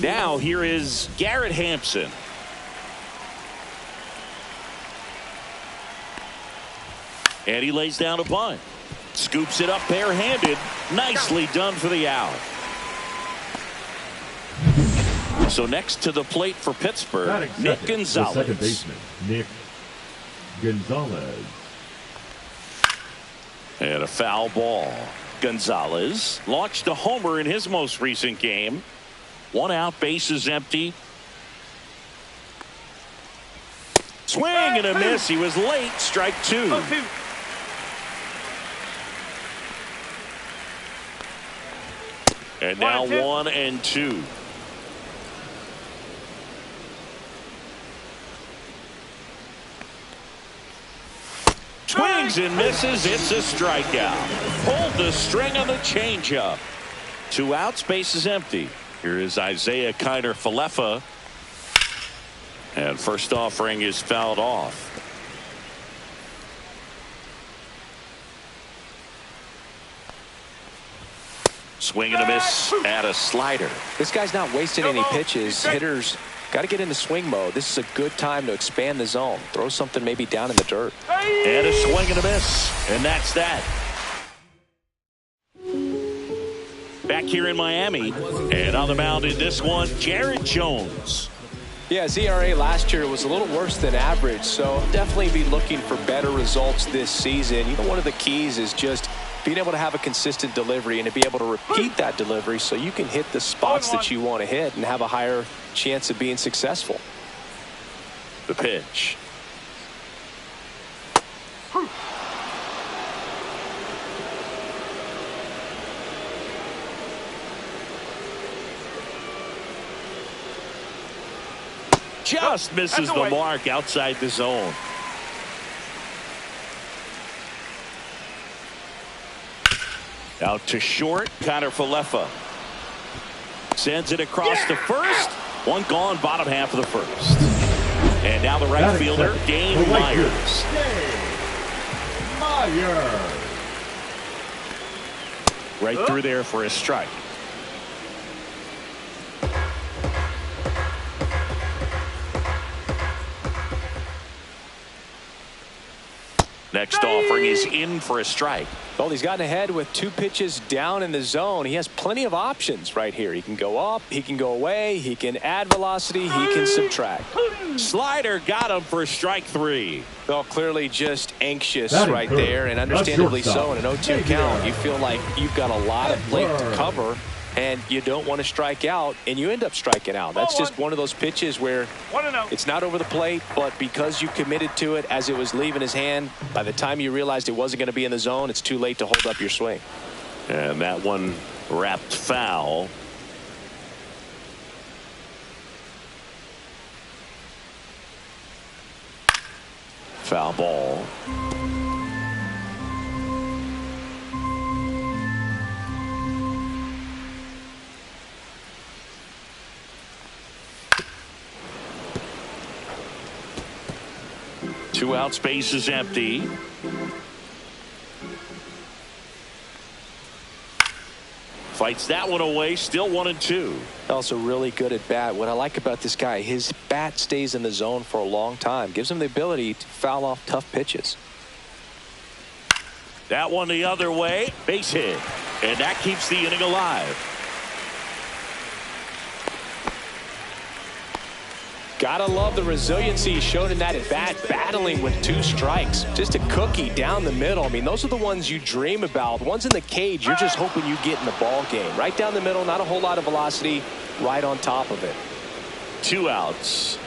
Now, here is Garrett Hampson. And he lays down a bunt. Scoops it up barehanded. Nicely done for the out. So next to the plate for Pittsburgh, Nick Gonzalez.
The second baseman, Nick Gonzalez.
And a foul ball. Gonzalez launched a homer in his most recent game. 1 out, bases empty. Swing and a miss. He was late. Strike 2. And now 1-2. Swings and misses. It's a strikeout. Pulled the string on the changeup. 2 outs, bases empty. Here is Isaiah Kiner-Falefa. And first offering is fouled off. Swing and a miss at a slider.
This guy's not wasting any pitches. Hitters got to get into swing mode. This is a good time to expand the zone. Throw something maybe down in the dirt.
And a swing and a miss. And that's that. Back here in Miami. And on the mound in this one, Jared Jones.
Yeah, his ERA last year was a little worse than average, so definitely be looking for better results this season. You know, one of the keys is just being able to have a consistent delivery and to be able to repeat that delivery so you can hit the spots that you want to hit and have a higher chance of being successful.
The pitch. Just misses the mark outside the zone. Out to short, Connor Falefa. Sends it across to first. One gone, bottom half of the first. And now the right fielder, Dane Myers. Right through there for a strike. Next offering is in for a strike.
Well, he's gotten ahead with 2 pitches down in the zone. He has plenty of options right here. He can go up, he can go away, he can add velocity, he can subtract.
Slider got him for strike 3.
Well, clearly just anxious right there, and understandably so in an 0-2 count. You feel like you've got a lot of plate to cover, and you don't want to strike out, and you end up striking out. That's just one of those pitches where it's not over the plate, but because you committed to it as it was leaving his hand, by the time you realized it wasn't going to be in the zone, it's too late to hold up your swing.
And that one wrapped foul. Foul ball. Two out, space is empty. Fights that one away, still 1-2.
Also really good at bat. What I like about this guy, his bat stays in the zone for a long time. Gives him the ability to foul off tough pitches.
That one the other way, base hit. And that keeps the inning alive.
Gotta love the resiliency shown in that at bat, battling with 2 strikes. Just a cookie down the middle. I mean, those are the ones you dream about. The ones in the cage, you're just hoping you get in the ball game. Right down the middle, not a whole lot of velocity, right on top of it.
2 outs.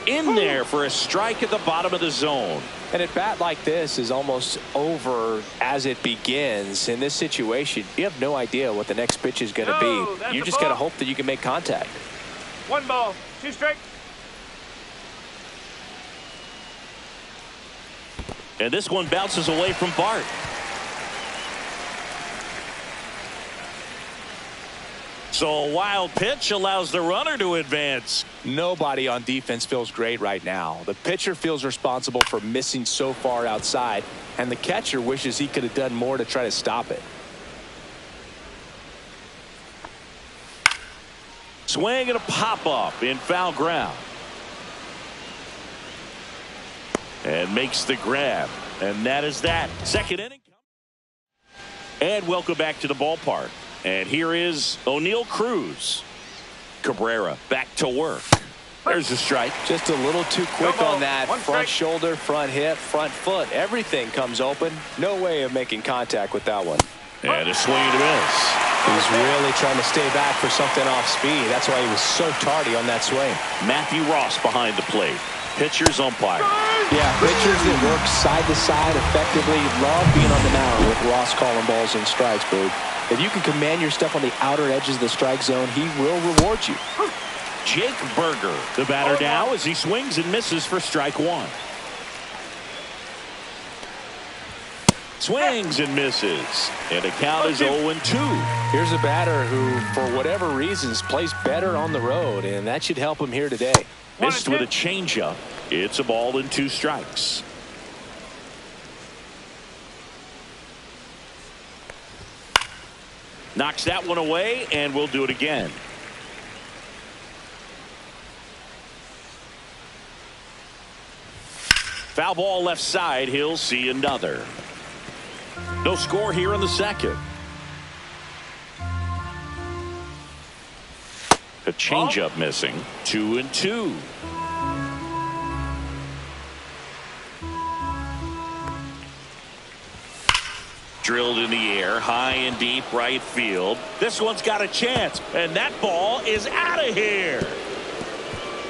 In there for a strike at the bottom of the zone.
And at bat like this is almost over as it begins. In this situation, you have no idea what the next pitch is going to be. You just got to hope that you can make contact.
1 ball, 2 strikes.
And this one bounces away from Bart. So a wild pitch allows the runner to advance.
Nobody on defense feels great right now. The pitcher feels responsible for missing so far outside, and the catcher wishes he could have done more to try to stop it.
Swing and a pop-up in foul ground. And makes the grab. And that is that. Second inning. And welcome back to the ballpark. And here is O'Neal Cruz. Cabrera back to work. There's a strike.
Just a little too quick on that. Front shoulder, front hip, front foot. Everything comes open. No way of making contact with that one.
And a swing and a miss.
He's really trying to stay back for something off speed. That's why he was so tardy on that swing.
Matthew Ross behind the plate. Pitcher's umpire.
Yeah, pitchers that work side to side effectively love being on the mound with Ross calling balls and strikes, Boog. If you can command your stuff on the outer edges of the strike zone, he will reward you.
Jake Berger, the batter now, as he swings and misses for strike 1. Swings and misses. And the count is 0-2.
Here's a batter who, for whatever reasons, plays better on the road, and that should help him here today.
Missed with a changeup. It's a ball and 2 strikes. Knocks that one away, and we'll do it again. Foul ball left side. He'll see another. No score here in the second. A changeup missing. 2-2. Drilled in the air, high and deep right field. This one's got a chance, and that ball is out of here.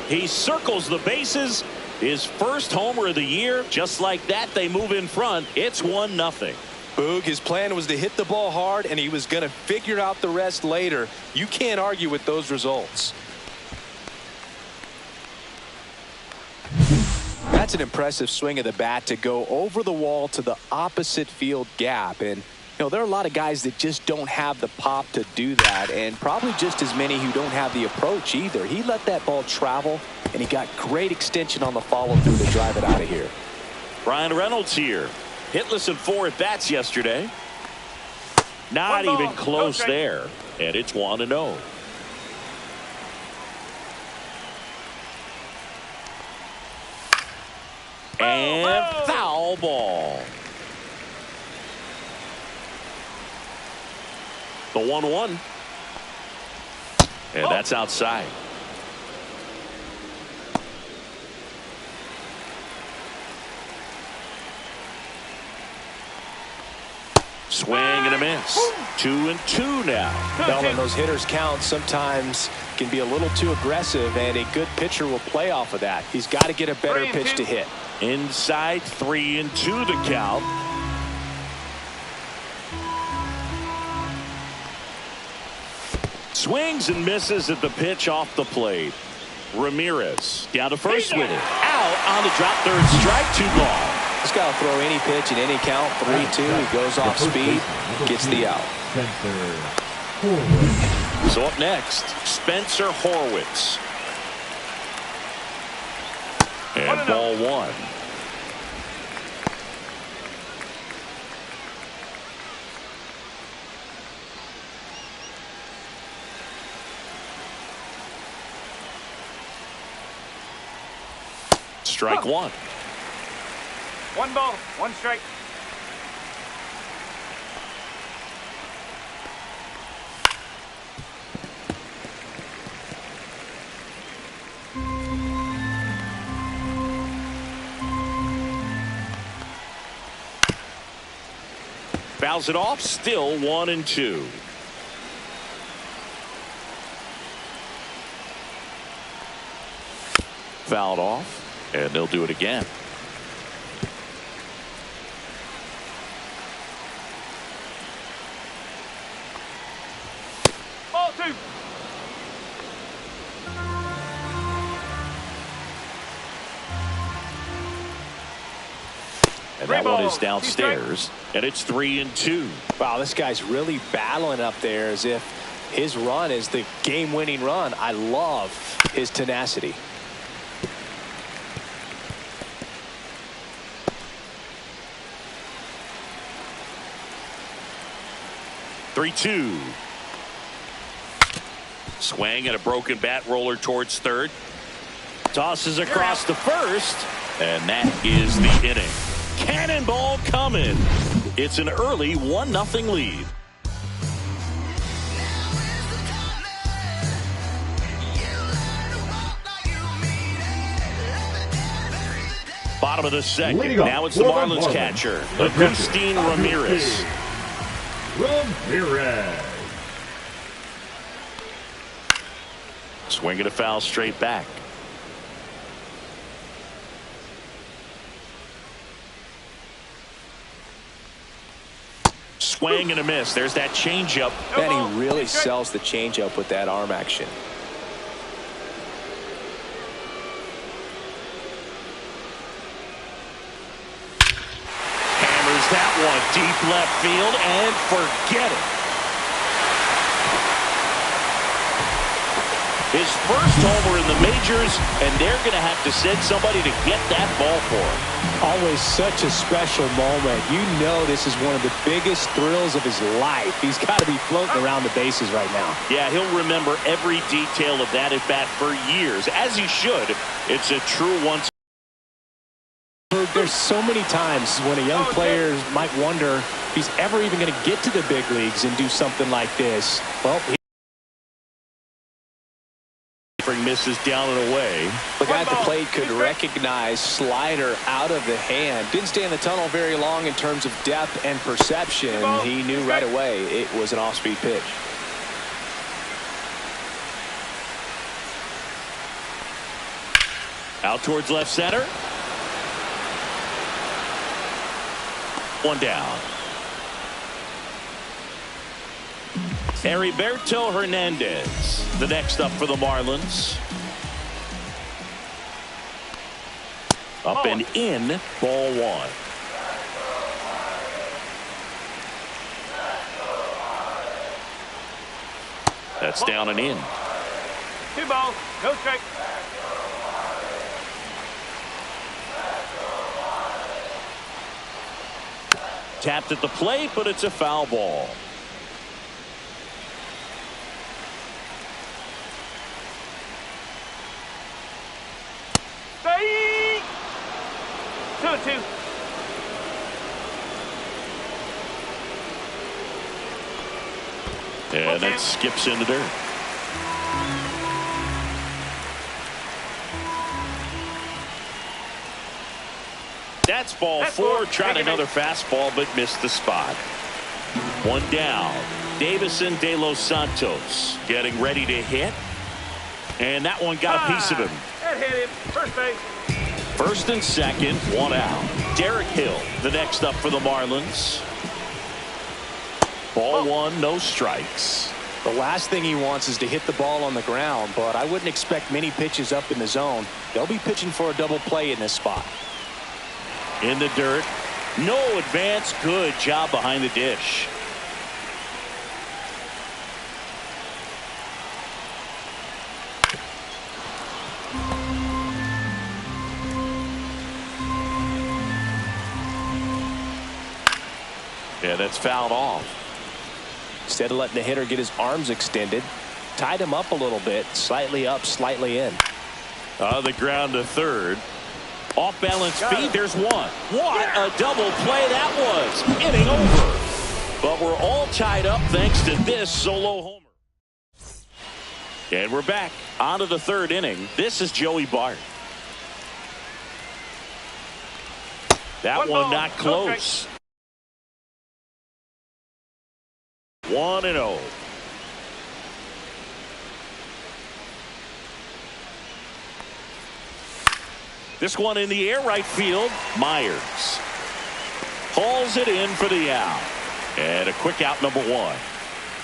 He circles the bases. His first homer of the year. Just like that, they move in front. It's 1-0.
Boog, his plan was to hit the ball hard, and he was going to figure out the rest later. You can't argue with those results. That's an impressive swing of the bat to go over the wall to the opposite field gap. And, there are a lot of guys that just don't have the pop to do that, and probably just as many who don't have the approach either. He let that ball travel, and he got great extension on the follow-through to drive it out of here.
Brian Reynolds here. Hitless in 4 at-bats yesterday. Not even close there. And it's 1-0. And foul ball. The 1-1. And that's outside. Swing and a miss. 2-2 now.
Melvin, those hitters count sometimes can be a little too aggressive, and a good pitcher will play off of that. He's got to get a better pitch to hit.
Inside, 3-2 the count. Swings and misses at the pitch off the plate. Ramirez down to first with it. Out on the drop, third strike, 2 ball.
He's got to throw any pitch in any count. 3-2. He goes off speed, gets the out.
So up next, Spencer Horwitz. And ball 1. Strike 1.
1 ball, 1 strike.
Fouls it off, still 1-2. Fouled off, and they'll do it again.
Ball 2.
And that one is downstairs, and it's 3-2.
Wow, this guy's really battling up there as if his run is the game-winning run. I love his tenacity.
Three-two. Swing and a broken bat roller towards third. Tosses across to first, and that is the inning. Cannonball coming. It's an early 1-0 lead. Bottom of the second. Now it's the Marlins catcher, Agustin Ramirez. Swing and a foul straight back. Swing and a miss. There's that changeup.
And he really sells the changeup with that arm action.
Hammers that one deep left field and forget it. His first homer in the majors, and they're going to have to send somebody to get that ball for him.
Always such a special moment. You know this is one of the biggest thrills of his life. He's got to be floating around the bases right now.
Yeah, he'll remember every detail of that at bat for years, as he should. It's a true once.
There's so many times when a young player might wonder if he's ever even going to get to the big leagues and do something like this. Well,
misses down and away.
The guy at the plate could recognize slider out of the hand. Didn't stay in the tunnel very long in terms of depth and perception. He knew right away it was an off-speed pitch.
Out towards left center. One down. Heriberto Hernandez, the next up for the Marlins. Up and in, ball one. That's down and in.
2 balls, no strike.
Tapped at the plate, but it's a foul ball.
Strike! 2-2.
And that skips in the dirt. That's ball four. Tried another fastball, but missed the spot. One down. Davison De Los Santos getting ready to hit. And that one got a piece of him.
That hit him. First base.
First and second, one out. Derek Hill, the next up for the Marlins. Ball one, no strikes.
The last thing he wants is to hit the ball on the ground, but I wouldn't expect many pitches up in the zone. They'll be pitching for a double play in this spot.
In the dirt. No advance. Good job behind the dish. Yeah, that's fouled off.
Instead of letting the hitter get his arms extended, tied him up a little bit, slightly up, slightly in.
On the ground to third. Off balance feed. There's one. What a double play that was. Inning over. But we're all tied up thanks to this solo homer. And we're back onto the third inning. This is Joey Bart. That one not close. 1-0. This one in the air, right field. Myers hauls it in for the out. And a quick out, number one.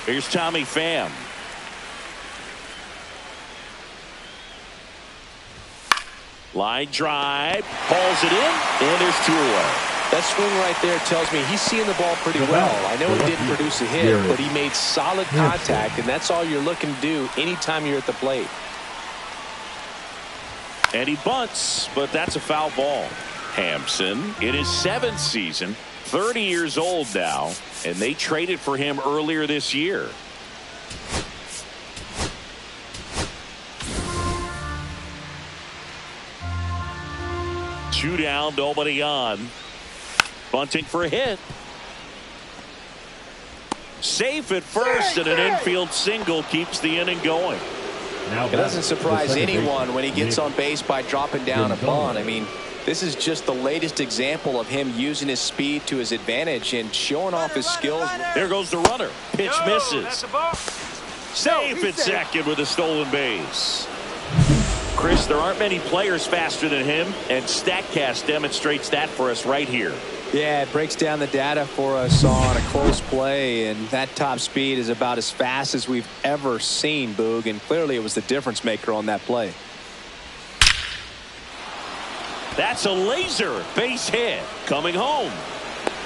Here's Tommy Pham. Line drive. Hauls it in. And there's 2 away.
That swing right there tells me he's seeing the ball pretty well. I know he didn't produce a hit, but he made solid contact, and that's all you're looking to do anytime you're at the plate.
And he bunts, but that's a foul ball. Hampson in his 7th season, 30 years old now, and they traded for him earlier this year. Two down, nobody on. Bunting for a hit. Safe at first, and an infield single keeps the inning going.
It doesn't surprise anyone when he gets on base by dropping down a bunt. I mean, this is just the latest example of him using his speed to his advantage and showing off his skills.
There goes the runner. Pitch misses. Safe at second with a stolen base. Chris, there aren't many players faster than him, and StatCast demonstrates that for us right here.
Yeah, it breaks down the data for us on a close play, and that top speed is about as fast as we've ever seen, Boog, and clearly it was the difference maker on that play.
That's a laser base hit coming home.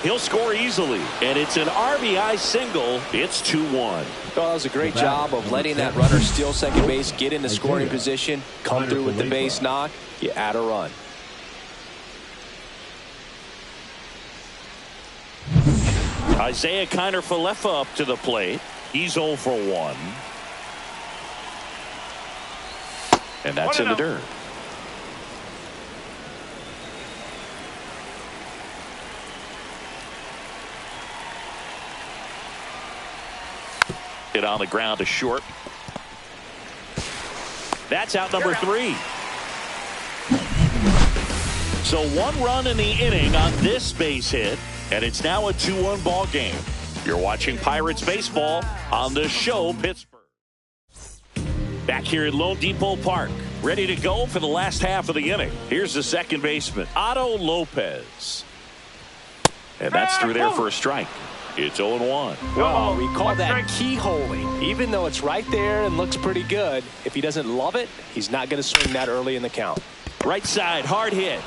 He'll score easily, and it's an RBI single. It's 2-1.
Well, that was a great job of letting that runner steal second base, get into scoring position, come through with the base knock. You add a run.
Isaiah Kiner-Falefa up to the plate. He's 0 for 1. And that's in the dirt. Hit on the ground to short. That's out number 3. So 1 run in the inning on this base hit, and it's now a 2-1 ball game. You're watching Pirates baseball on the show Pittsburgh. Back here at Lone Depot Park, ready to go for the last half of the inning. Here's the second baseman, Otto Lopez. And that's through there for a strike. It's 0-1.
Well, we call that keyholing. Even though it's right there and looks pretty good, if he doesn't love it, he's not going to swing that early in the count.
Right side, hard hit.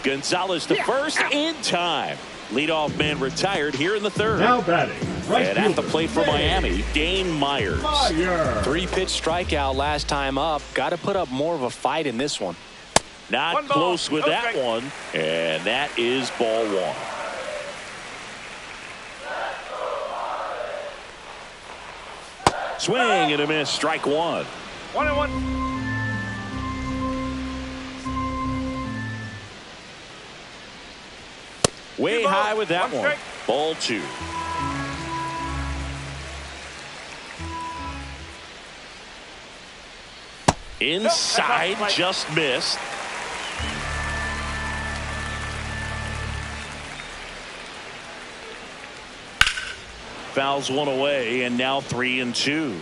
Gonzalez to first in time. Leadoff man retired here in the third.
Now batting, right
and at the plate for Miami, Dane Myers.
3-pitch strikeout last time up. Got to put up more of a fight in this one.
Not close with that one, and that is ball one. Swing and a miss, strike one.
1-1.
Way high with that one. Ball two. Inside, just missed. Fouls one away, and now 3-2.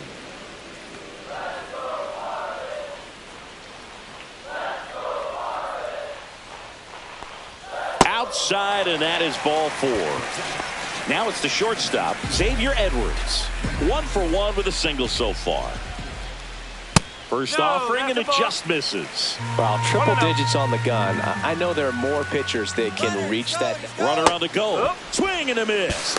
Outside, and that is ball four. Now it's the shortstop, Xavier Edwards. 1 for 1 with a single so far. First offering, and it just misses.
Well, triple digits on the gun. I know there are more pitchers that can reach that.
Runner on the go. Swing and a miss.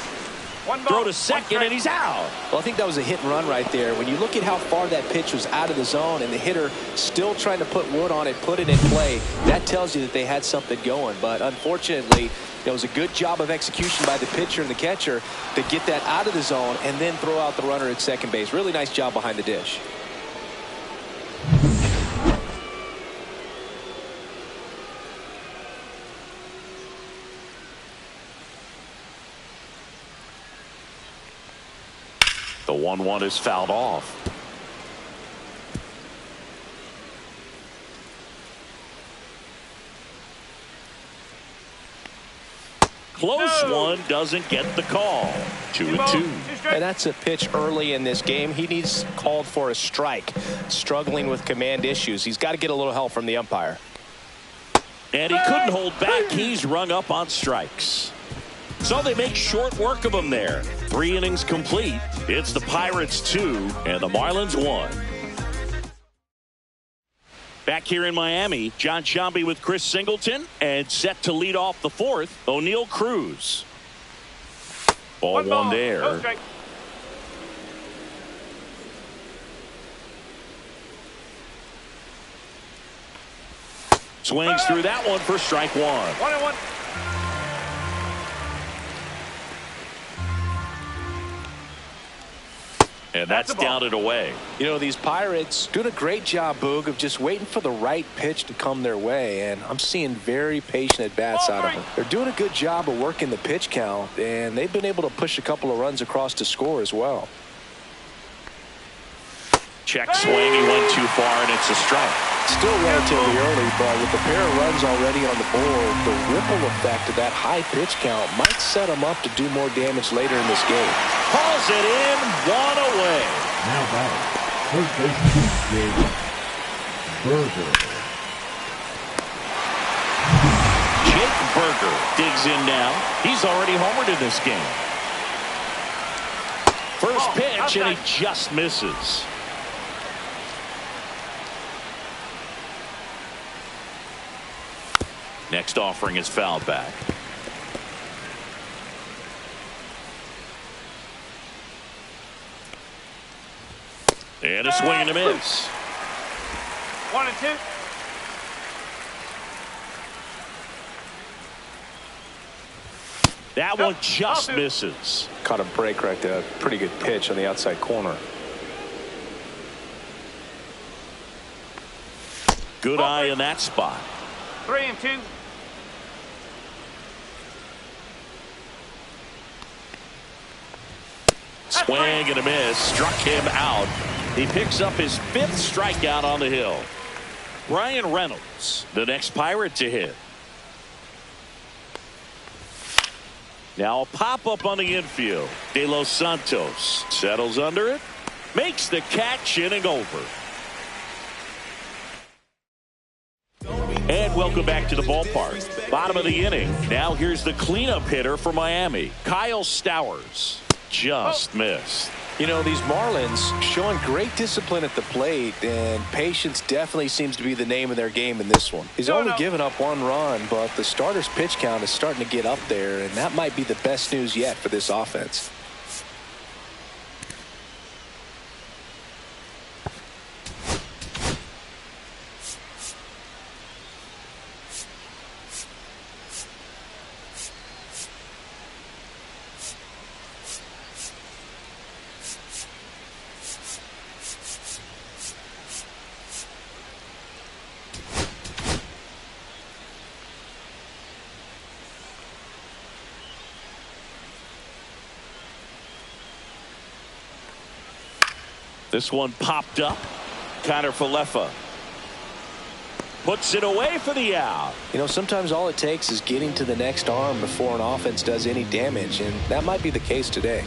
Throw to second, and he's out.
Well, I think that was a hit and run right there. When you look at how far that pitch was out of the zone and the hitter still trying to put wood on it, put it in play, that tells you that they had something going. But unfortunately, it was a good job of execution by the pitcher and the catcher to get that out of the zone and then throw out the runner at second base. Really nice job behind the dish.
The 1-1 is fouled off. Close one, doesn't get the call. 2-2.
And that's a pitch early in this game. He needs called for a strike. Struggling with command issues. He's got to get a little help from the umpire.
And he couldn't hold back. He's rung up on strikes. So they make short work of him there. 3 innings complete. It's the Pirates 2 and the Marlins 1. Back here in Miami, John Sciambi with Chris Singleton, and set to lead off the fourth, O'Neal Cruz. Ball one there. Swings through that one for strike one.
1-1.
And that's down and away.
You know, these Pirates doing a great job, Boog, of just waiting for the right pitch to come their way. And I'm seeing very patient at-bats out of them. They're doing a good job of working the pitch count, and they've been able to push a couple of runs across to score as well.
Check swing. He went too far, and it's a strike.
Still relatively early, but with the pair of runs already on the board, the ripple effect of that high pitch count might set them up to do more damage later in this game.
Hauls it in, one away.
Now batting, third baseman Jake Burger.
Jake Burger digs in now. He's already homered in this game. First pitch, and he just misses. Next offering is fouled back. And a swing and a miss.
1-2.
That one just misses.
Caught a break right there. Pretty good pitch on the outside corner.
Good eye in that spot.
3-2.
Swing and a miss. Struck him out. He picks up his 5th strikeout on the hill. Brian Reynolds, the next Pirate to hit. Now a pop-up on the infield. De Los Santos settles under it. Makes the catch, inning over. And welcome back to the ballpark. Bottom of the inning. Now here's the cleanup hitter for Miami, Kyle Stowers. Just missed.
You know, these Marlins showing great discipline at the plate, and patience definitely seems to be the name of their game in this one. He's only given up 1 run, but the starter's pitch count is starting to get up there, and that might be the best news yet for this offense.
This one popped up. Connor Falefa puts it away for the out.
You know, sometimes all it takes is getting to the next arm before an offense does any damage, and that might be the case today.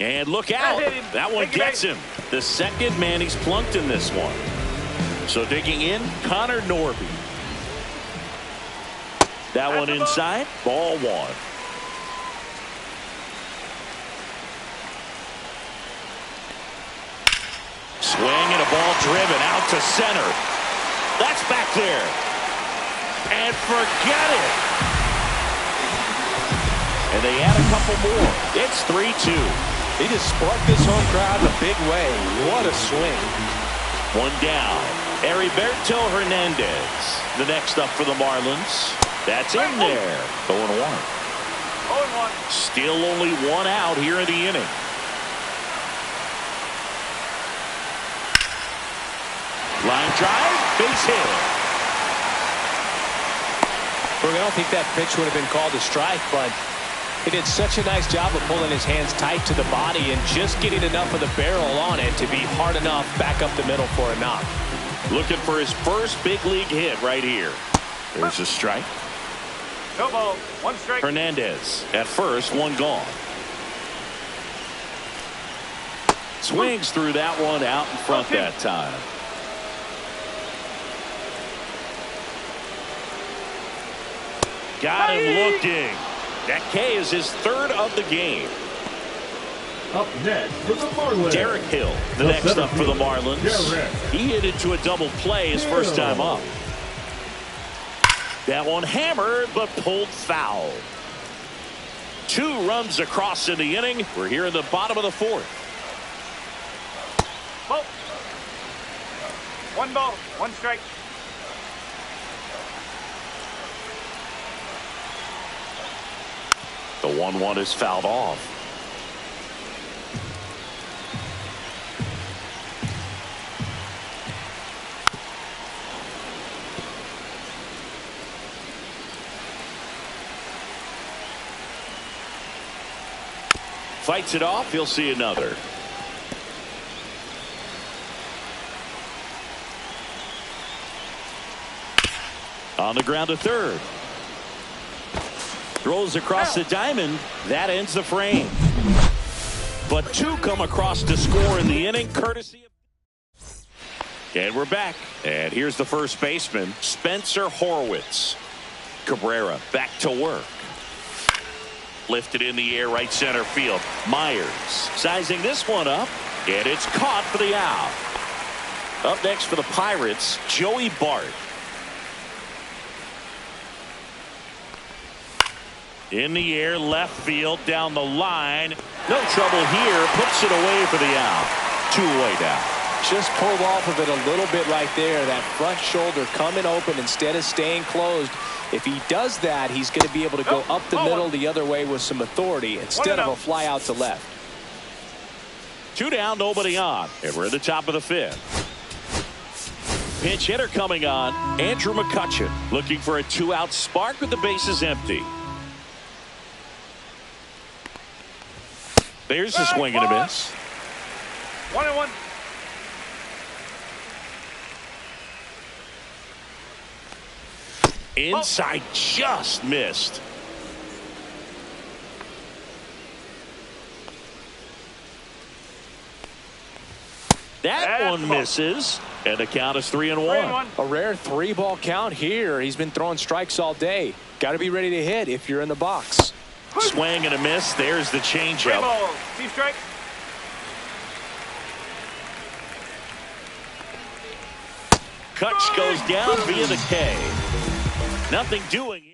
And look out. That one gets him. The second man he's plunked in this one. So digging in, Connor Norby. That one inside. Ball 1. Swing and a ball driven out to center. That's back there. And forget it. And they add a couple more. It's 3-2.
He just sparked this home crowd in a big way. What a swing.
1 down. Heriberto Hernandez. The next up for the Marlins. That's in there. 0-1.
0-1.
Still only 1 out here in the inning. Line drive, base hit.
I don't think that pitch would have been called a strike, but he did such a nice job of pulling his hands tight to the body and just getting enough of the barrel on it to be hard enough back up the middle for a knock.
Looking for his first big league hit right here. There's a strike.
No ball. 1 strike.
Hernandez at first, 1 gone. Swings through that one out in front that time. Got him looking. That K is his 3rd of the game.
Up next for the Marlins,
Derek Hill, the next up for the Marlins. He hit into a double play his first time up. That one hammered but pulled foul. 2 runs across in the inning. We're here in the bottom of the 4th.
Ball. 1 ball, 1 strike.
The 1-1 is fouled off. Fights it off. He'll see another. On the ground to third. Throws across the diamond. That ends the frame. But 2 come across to score in the inning, courtesy of... And we're back. And here's the first baseman, Spencer Horwitz. Cabrera back to work. Lifted in the air, right center field. Myers sizing this one up. And it's caught for the out. Up next for the Pirates, Joey Bart. In the air, left field, down the line. No trouble here. Puts it away for the out. 2 away now.
Just pulled off of it a little bit right there. That front shoulder coming open instead of staying closed. If he does that, he's going to be able to go up the middle the other way with some authority instead of a fly out to left.
2 down, nobody on. And we're at the top of the 5th. Pinch hitter coming on. Andrew McCutchen looking for a 2-out spark with the bases empty. There's a swing and a miss.
1-1.
Inside, just missed. That one misses, and the count is 3-1.
A rare 3-ball count here. He's been throwing strikes all day. Got to be ready to hit if you're in the box.
Swing and a miss. There's the changeup.
Ball. 2 strikes.
Kutch goes down via the K. Nothing doing here.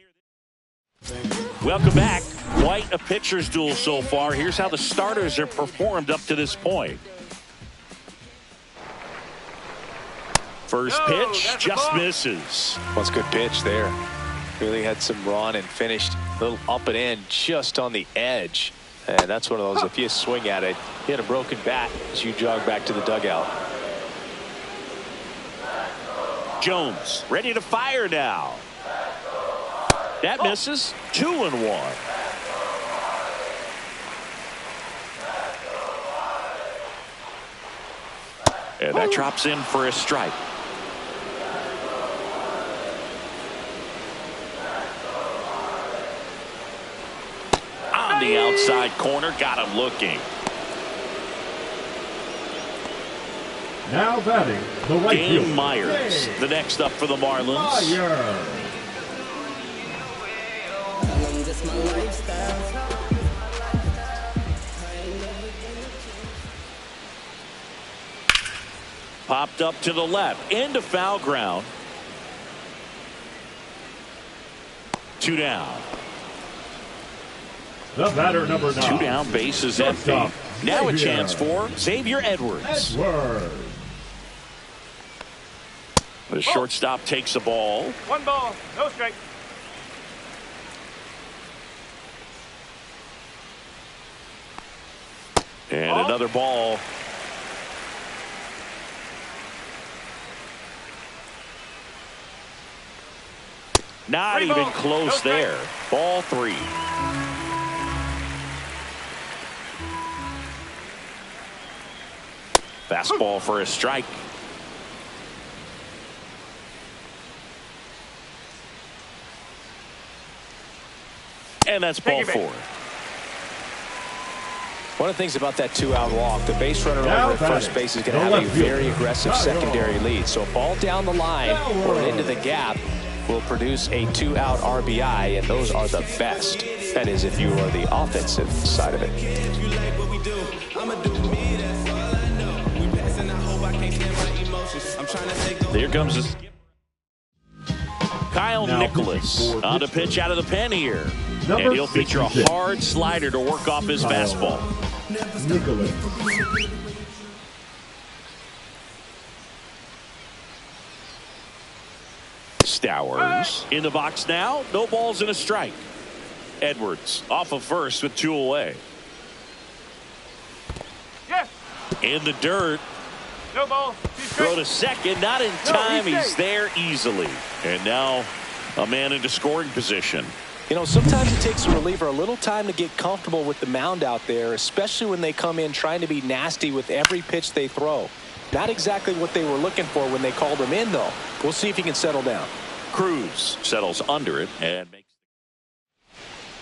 Welcome back. Quite a pitcher's duel so far. Here's how the starters have performed up to this point. First pitch just misses.
What's a good pitch there? Really had some run and finished a little up and in just on the edge. And that's one of those, if you swing at it, hit a broken bat as you jog back to the dugout.
Jones ready to fire now. That misses. 2-1. And that drops in for a strike. On the outside corner, got him looking.
Now batting, the right
Game
fielder,
Myers,
Dave
the next up for the Marlins.
Myers.
Popped up to the left, into foul ground. 2 down.
The batter number 9.
2 down, bases empty.
Shortstop,
Now a
Xavier.
chance for Xavier Edwards.
Edwards.
The shortstop takes a ball.
1 ball. No strike.
And another ball. Not
3
even
balls.
close
No strike.
there. Ball 3. Fastball for a strike. And that's ball 4.
One of the things about that 2-out walk, the base runner
Now
over at first
batting,
base is going to
the
have a
left fielder,
very aggressive
Kyle.
secondary lead. So a ball down the line or into the gap will produce a 2-out RBI, and those are the best. That is, if you are the offensive side of it.
Here comes a Kyle
Now
Nicholas
pitching for
on the pitch out of the pen here.
Number
And he'll feature a
66.
hard slider to work off his
Kyle.
fastball.
Nicholas.
Stowers in the box now. No balls and a strike. Edwards off of first with 2 away.
Yes.
In the dirt.
No ball. 2
Throw
strikes.
to second. Not in time.
he's
He's
safe.
there easily. And now a man into scoring position.
You know, sometimes it takes a reliever a little time to get comfortable with the mound out there, especially when they come in trying to be nasty with every pitch they throw. Not exactly what they were looking for when they called him in, though. We'll see if he can settle down.
Cruz settles under it and makes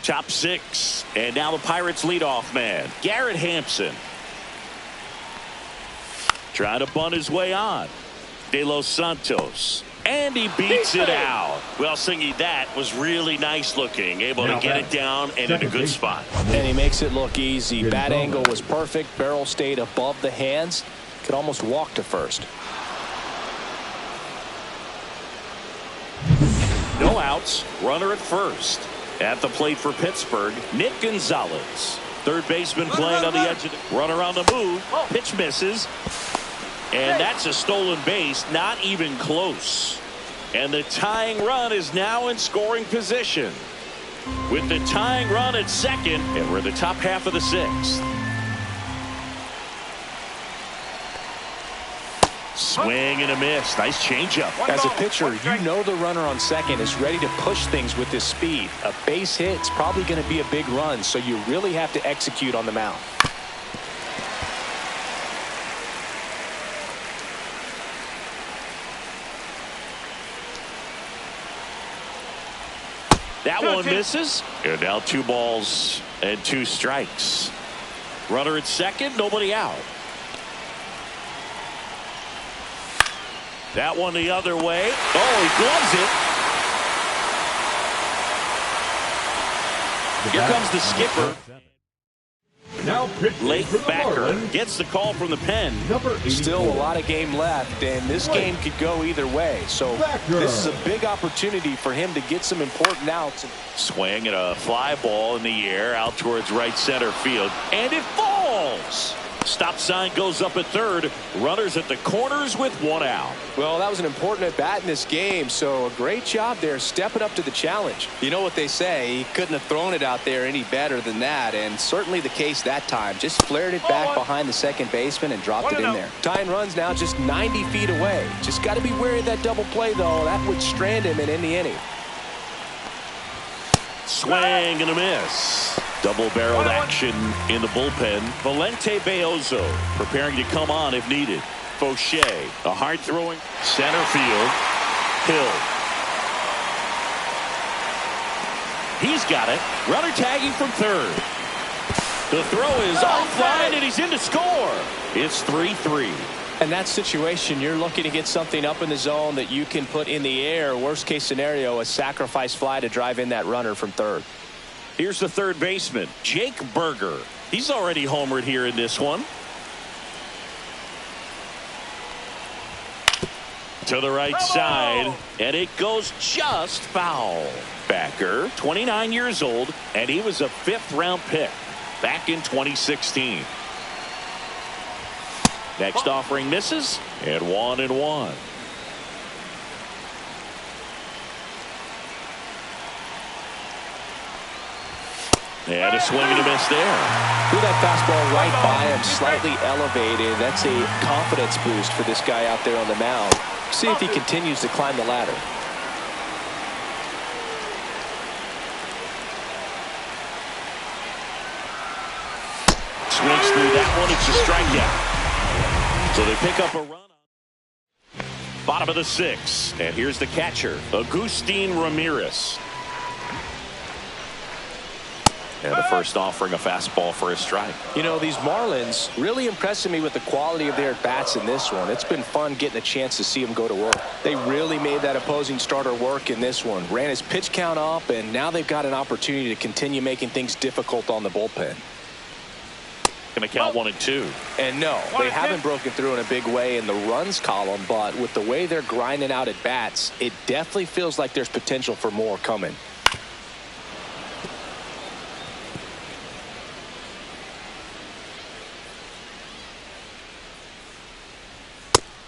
top 6. And now the Pirates leadoff man, Garrett Hampson. Trying to bunt his way on. De Los Santos. And he beats it out. Well, Singy, that was really nice looking. Able to get it down and in a good spot.
And he makes it look easy.
Good
Bat
ball.
angle was perfect. Barrel stayed above the hands. Could almost walk to first.
No outs. Runner at first. At the plate for Pittsburgh, Nick Gonzalez. Third baseman playing on the edge of the runner on the move. Pitch misses. And that's a stolen base. Not even close. And the tying run is now in scoring position. With the tying run at second, and we're in the top half of the 6th. Swing and a miss. Nice changeup.
As a pitcher, you know the runner on second is ready to push things with his speed. A base hit is probably going to be a big run, so you really have to execute on the mound.
That one misses. And now 2 balls and 2 strikes. Runner at second, nobody out. That one the other way. Oh, he gloves it. Here comes the skipper.
Now pitching
Lake
for the
Backer
Marlins,
gets the call from the pen.
number 84.
Still a lot of game left, and this game could go either way. So
Backer.
this is a big opportunity for him to get some important outs.
Swing and a fly ball in the air out towards right center field. And it falls. Stop sign goes up at third. Runners at the corners with one out.
Well, that was an important at bat in this game, so a great job there stepping up to the challenge.
You know what they say, he couldn't have thrown it out there any better than that, and certainly the case that time. Just flared it back behind the second baseman and dropped it in there.
Tying runs now just 90 feet away. Just got to be wary of that double play, though. That would strand him in the inning.
Swing and a miss. Double-barreled action in the bullpen. Valente Beozo preparing to come on if needed. Fauché, a hard-throwing center field. Hill. He's got it. Runner tagging from third. The throw is offline, and he's in to score. It's 3-3.
In that situation, you're looking to get something up in the zone that you can put in the air. Worst case scenario, a sacrifice fly to drive in that runner from third.
Here's the third baseman, Jake Berger. He's already homered here in this one. To the right side, and it goes just foul. Backer, 29 years old, and he was a fifth-round pick back in 2016. Next offering misses, and 1-1. And a swing and a miss there.
Threw that fastball right by him, slightly elevated. That's a confidence boost for this guy out there on the mound. See if he continues to climb the ladder.
Swings through that one. It's a strikeout. So they pick up a run. Bottom of the sixth. And here's the catcher, Agustin Ramirez. And the first offering a fastball for a strike.
You know, these Marlins really impressing me with the quality of their at-bats in this one. It's been fun getting a chance to see them go to work. They really made that opposing starter work in this one. Ran his pitch count up, and now they've got an opportunity to continue making things difficult on the bullpen.
Going to count 1 and 2.
And no, they haven't broken through in a big way in the runs column, but with the way they're grinding out at bats, it definitely feels like there's potential for more coming.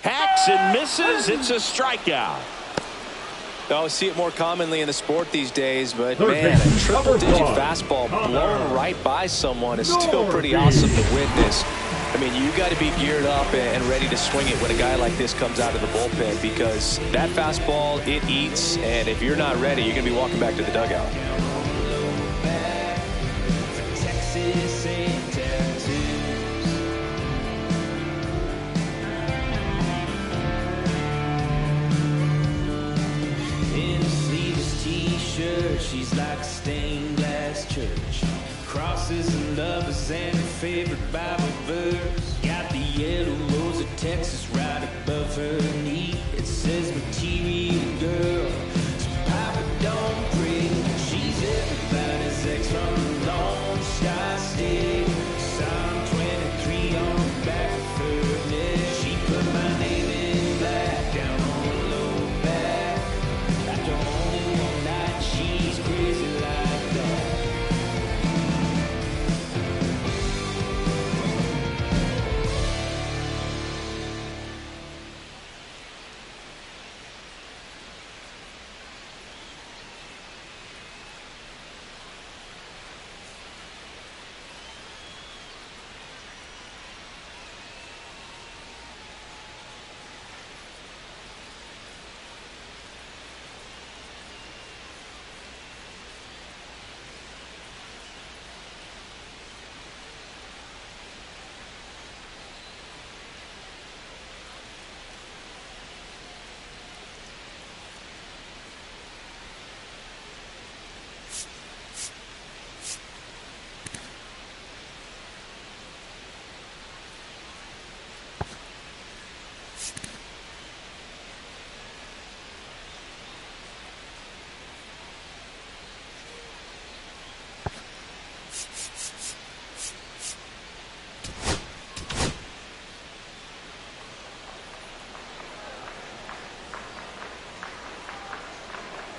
Hacks and misses. It's a strikeout.
I see it more commonly in the sport these days, but
Third
man, a
base,
triple-digit
number 1,
fastball
Connor.
blown right by someone is still
Norby.
pretty awesome to witness. I mean, you got to be geared up and ready to swing it when a guy like this comes out of the bullpen, because that fastball, it eats, and if you're not ready, you're going to be walking back to the dugout.
She's like a stained glass church. Crosses and lovers and her favorite Bible verse. Got the yellow rose of Texas right above her knee. It says material girl, so Papa don't pray. She's everybody's ex from the Lone Star State. Psalm 23 on the back of her neck. She put my name in black down on the low back. After only one night, she's crazy like that.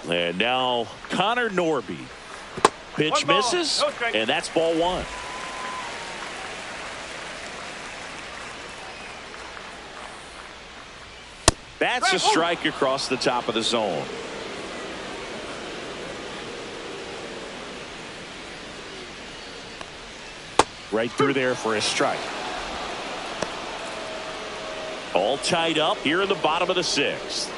And now Connor Norby. Pitch misses, and that's ball one. That's a strike across the top of the zone. Right through there for a strike. All tied up here in the bottom of the sixth.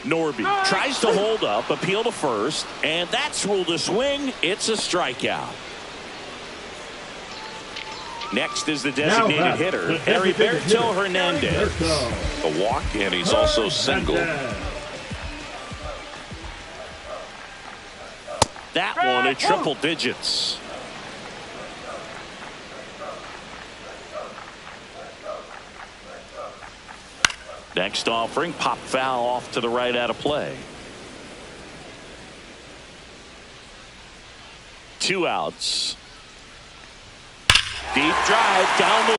Norby tries to hold up, appeal to first, and that's ruled a swing. It's a strikeout. Next is the designated hitter, Heriberto Hernandez.
A
walk, and he's also singled. That one at triple digits. Next offering, pop foul off to the right out of play. 2 outs. Deep drive down the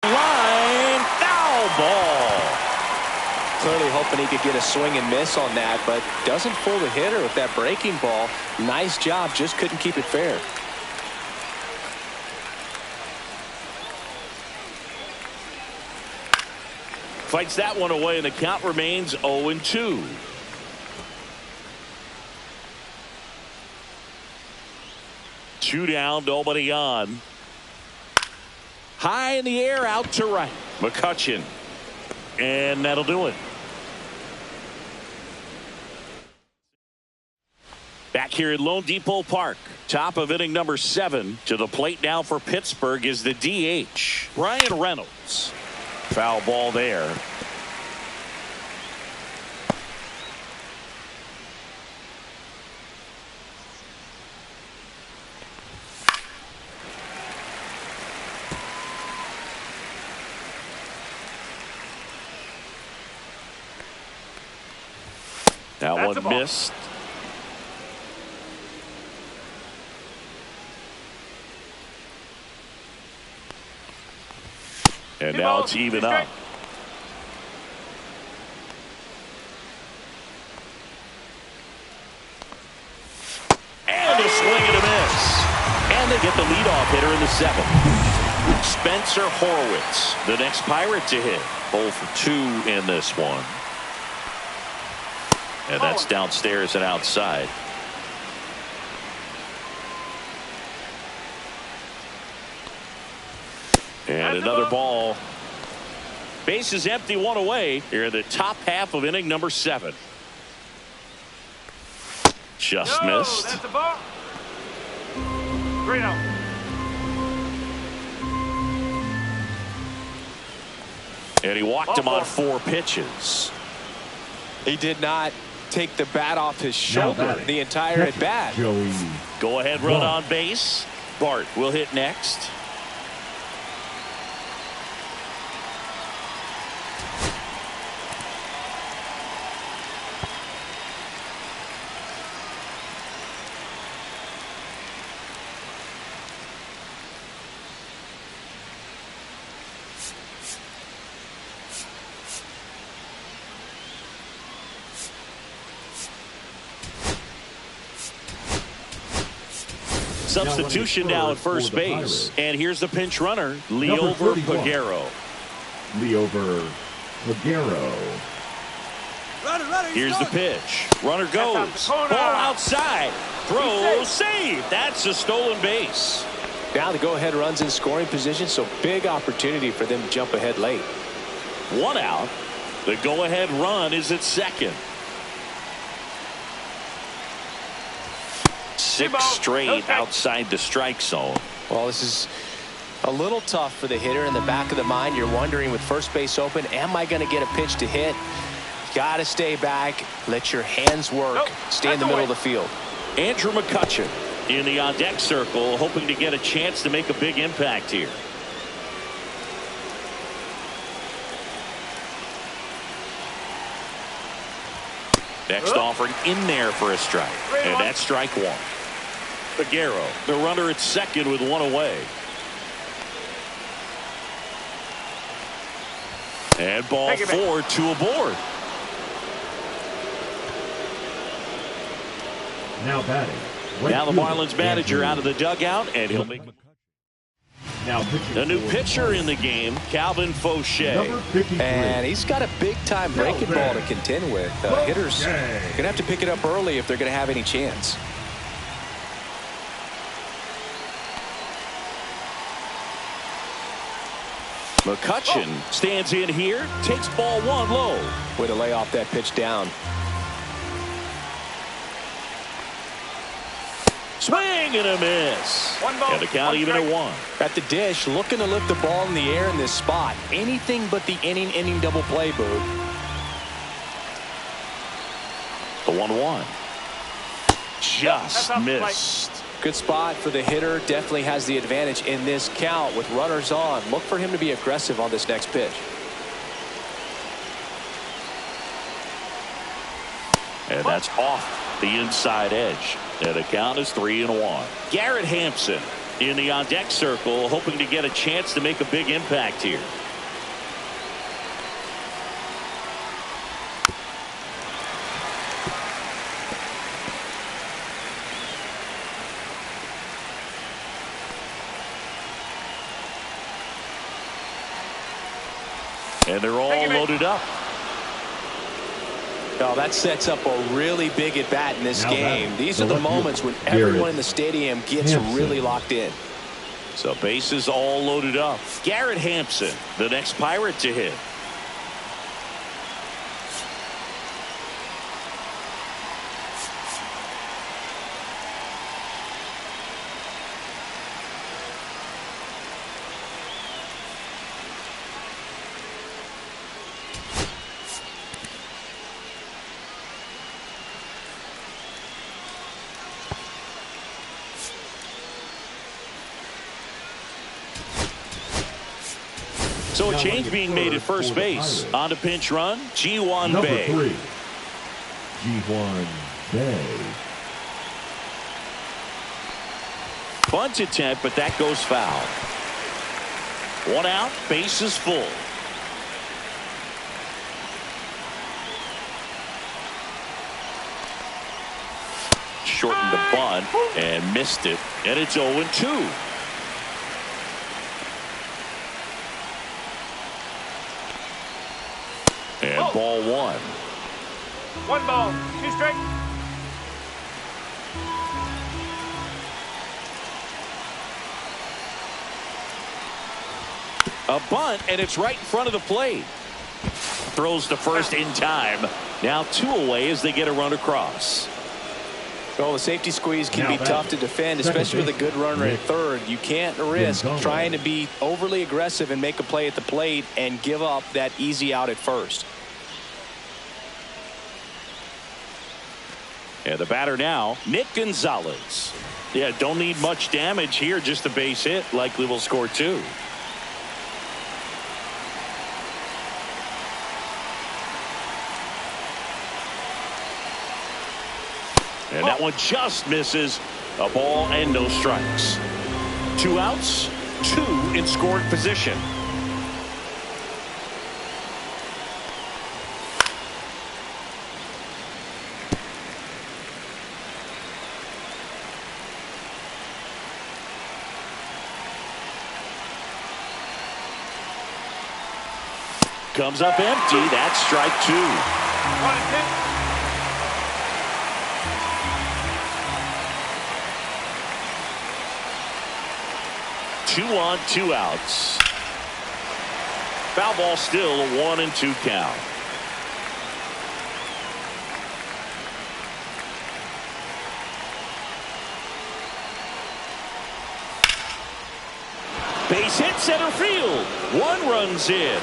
line. Foul ball.
Clearly hoping he could get a swing and miss on that, but doesn't fool the hitter with that breaking ball. Nice job, just couldn't keep it fair.
Fights that one away, and the count remains 0-2. Two down, nobody on. High in the air, out to right. McCutchen. And that'll do it. Back here at Lone Depot Park, top of inning number 7. To the plate now for Pittsburgh is the DH, Ryan Reynolds. Foul ball there. That one missed. And now it's even up. And a swing and a miss. And they get the leadoff hitter in the 7th. Spencer Horwitz, the next Pirate to hit. 0 for 2 in this one. And that's downstairs and outside. And another ball. Base is empty, 1 away. Here in the top half of inning number 7. Just missed.
That's a ball. 3 out.
And he walked him on 4 pitches.
He did not take the bat off his shoulder the entire at bat.
Go ahead, run on base. Bart will hit next. Substitution now at first base. And here's the pinch runner, Liover Peguero.
Liover Peguero.
Here's the pitch. Runner goes. Ball outside. Throw, save. That's a stolen base.
Now the go-ahead runs in scoring position, so big opportunity for them to jump ahead late.
1 out. The go-ahead run is at second. 6 straight outside the strike zone.
Well, this is a little tough for the hitter. In the back of the mind, you're wondering with first base open, am I going to get a pitch to hit? Got to stay back. Let your hands work. Stay in the middle of the field.
Andrew McCutchen in the on-deck circle, hoping to get a chance to make a big impact here. Next offering in there for a strike. And that's strike 1. Peguero, the runner at second with 1 away. And ball 4, 2 aboard.
Now batting.
Now the Marlins manager out of the dugout, and he'll make the new pitcher in the game, Calvin Fauché.
And he's got a big-time breaking ball to contend with. Hitters going to have to pick it up early if they're going to have any chance.
McCutchen stands in here, takes ball 1 low.
Way to lay off that pitch down.
Swing and a miss. And the count even at 1.
At the dish, looking to lift the ball in the air in this spot. Anything but the inning double play, Boog.
The 1-1. Just missed.
Good spot for the hitter. Definitely has the advantage in this count with runners on. Look for him to be aggressive on this next pitch.
And that's off the inside edge. And the count is 3-1. Garrett Hampson in the on-deck circle, hoping to get a chance to make a big impact here. And they're all loaded up.
Oh, that sets up a really big at-bat in this game. These are the moments when everyone in the stadium gets really locked in.
So bases all loaded up. Garrett Hampson, the next Pirate to hit. So a change being made at first base. On to pinch run, Ji-hwan Bae.
Number 3, Ji-hwan Bae.
Bunt attempt, but that goes foul. 1 out, base is full. Shortened the bunt and missed it, and it's 0-2. And ball 1.
1 ball, 2 strikes.
A bunt, and it's right in front of the plate. Throws to first in time. Now 2 away as they get a run across.
Well, the safety squeeze can be tough to defend, especially with a good runner at third. You can't risk trying to be overly aggressive and make a play at the plate and give up that easy out at first.
And the batter now, Nick Gonzalez. Yeah, don't need much damage here, just a base hit. Likely will score 2. And that one just misses. A ball and no strikes. 2 outs, 2 in scoring position. Comes up empty. That's strike 2. 2 on, 2 outs. Foul ball still, a 1-2 count. Base hit center field. 1 run's in.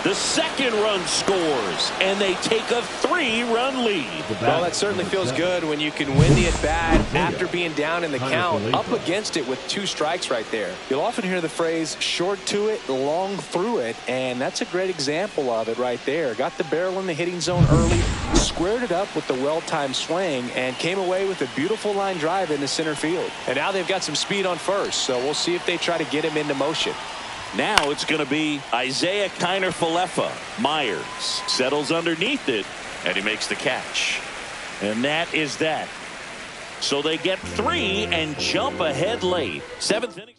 The second run scores, and they take a 3-run lead.
Well, that certainly feels good when you can win the at-bat after being down in the count, up against it with 2 strikes right there. You'll often hear the phrase, short to it, long through it, and that's a great example of it right there. Got the barrel in the hitting zone early, squared it up with the well-timed swing, and came away with a beautiful line drive into center field. And now they've got some speed on first, so we'll see if they try to get him into motion.
Now it's going to be Isaiah Kiner-Falefa. Myers settles underneath it, and he makes the catch. And that is that. So they get 3 and jump ahead late. 7th inning.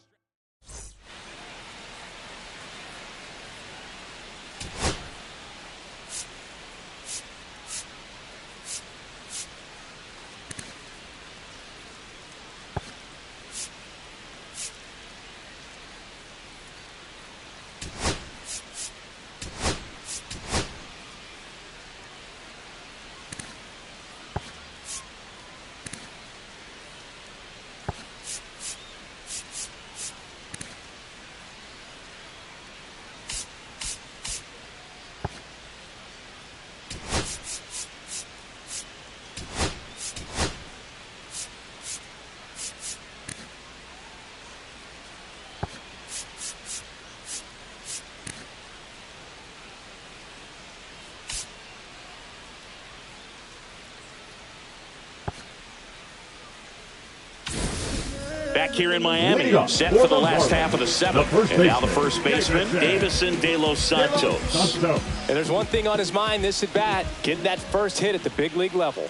Back here in Miami, set for the last half of the 7th. And now the first baseman, Davison De Los Santos.
And there's one thing on his mind this at bat, getting that first hit at the big league level.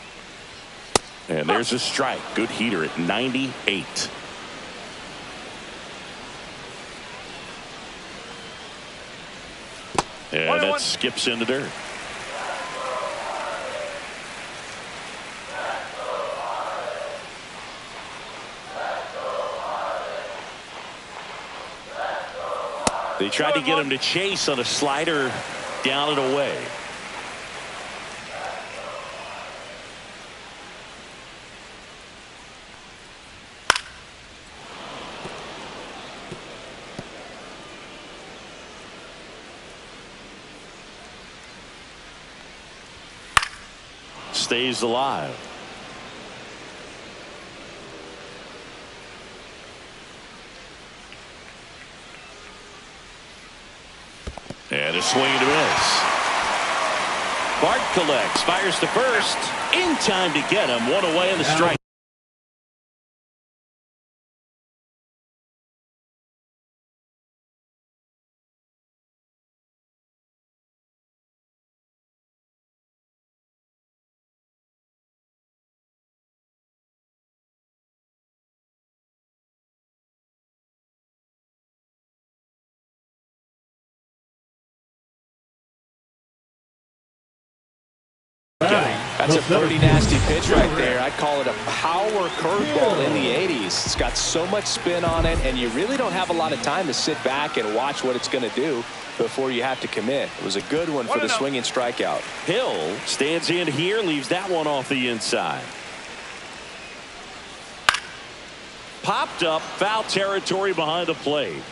And there's a strike. Good heater at 98. And that skips into dirt. They tried to get him to chase on a slider down and away. Stays alive. And a swing and a miss. Bart collects, fires to first. In time to get him. One away in the strike.
That's a pretty nasty pitch right there. I'd call it a power curveball in the 80s. It's got so much spin on it, and you really don't have a lot of time to sit back and watch what it's going to do before you have to commit. It was a good one for the swinging strikeout.
Hill stands in here, leaves that one off the inside. Popped up, foul territory behind the plate.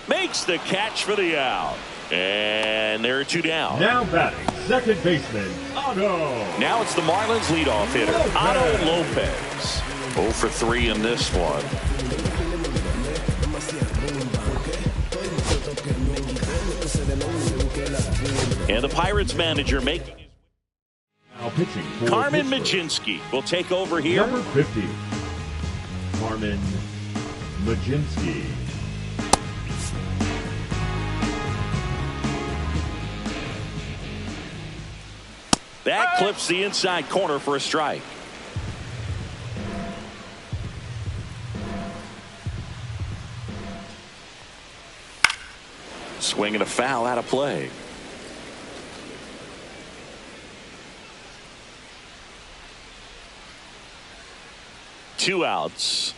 Makes the catch for the out. And there are 2 down.
Now batting, second baseman, Otto.
Now it's the Marlins leadoff hitter, Otto Lopez. 0 for 3 in this one. And the Pirates manager making his
now pitching for
Carmen Mlodzinski will take over here.
Number 50, Carmen Mlodzinski.
That clips the inside corner for a strike. Swing and a foul out of play. Two outs.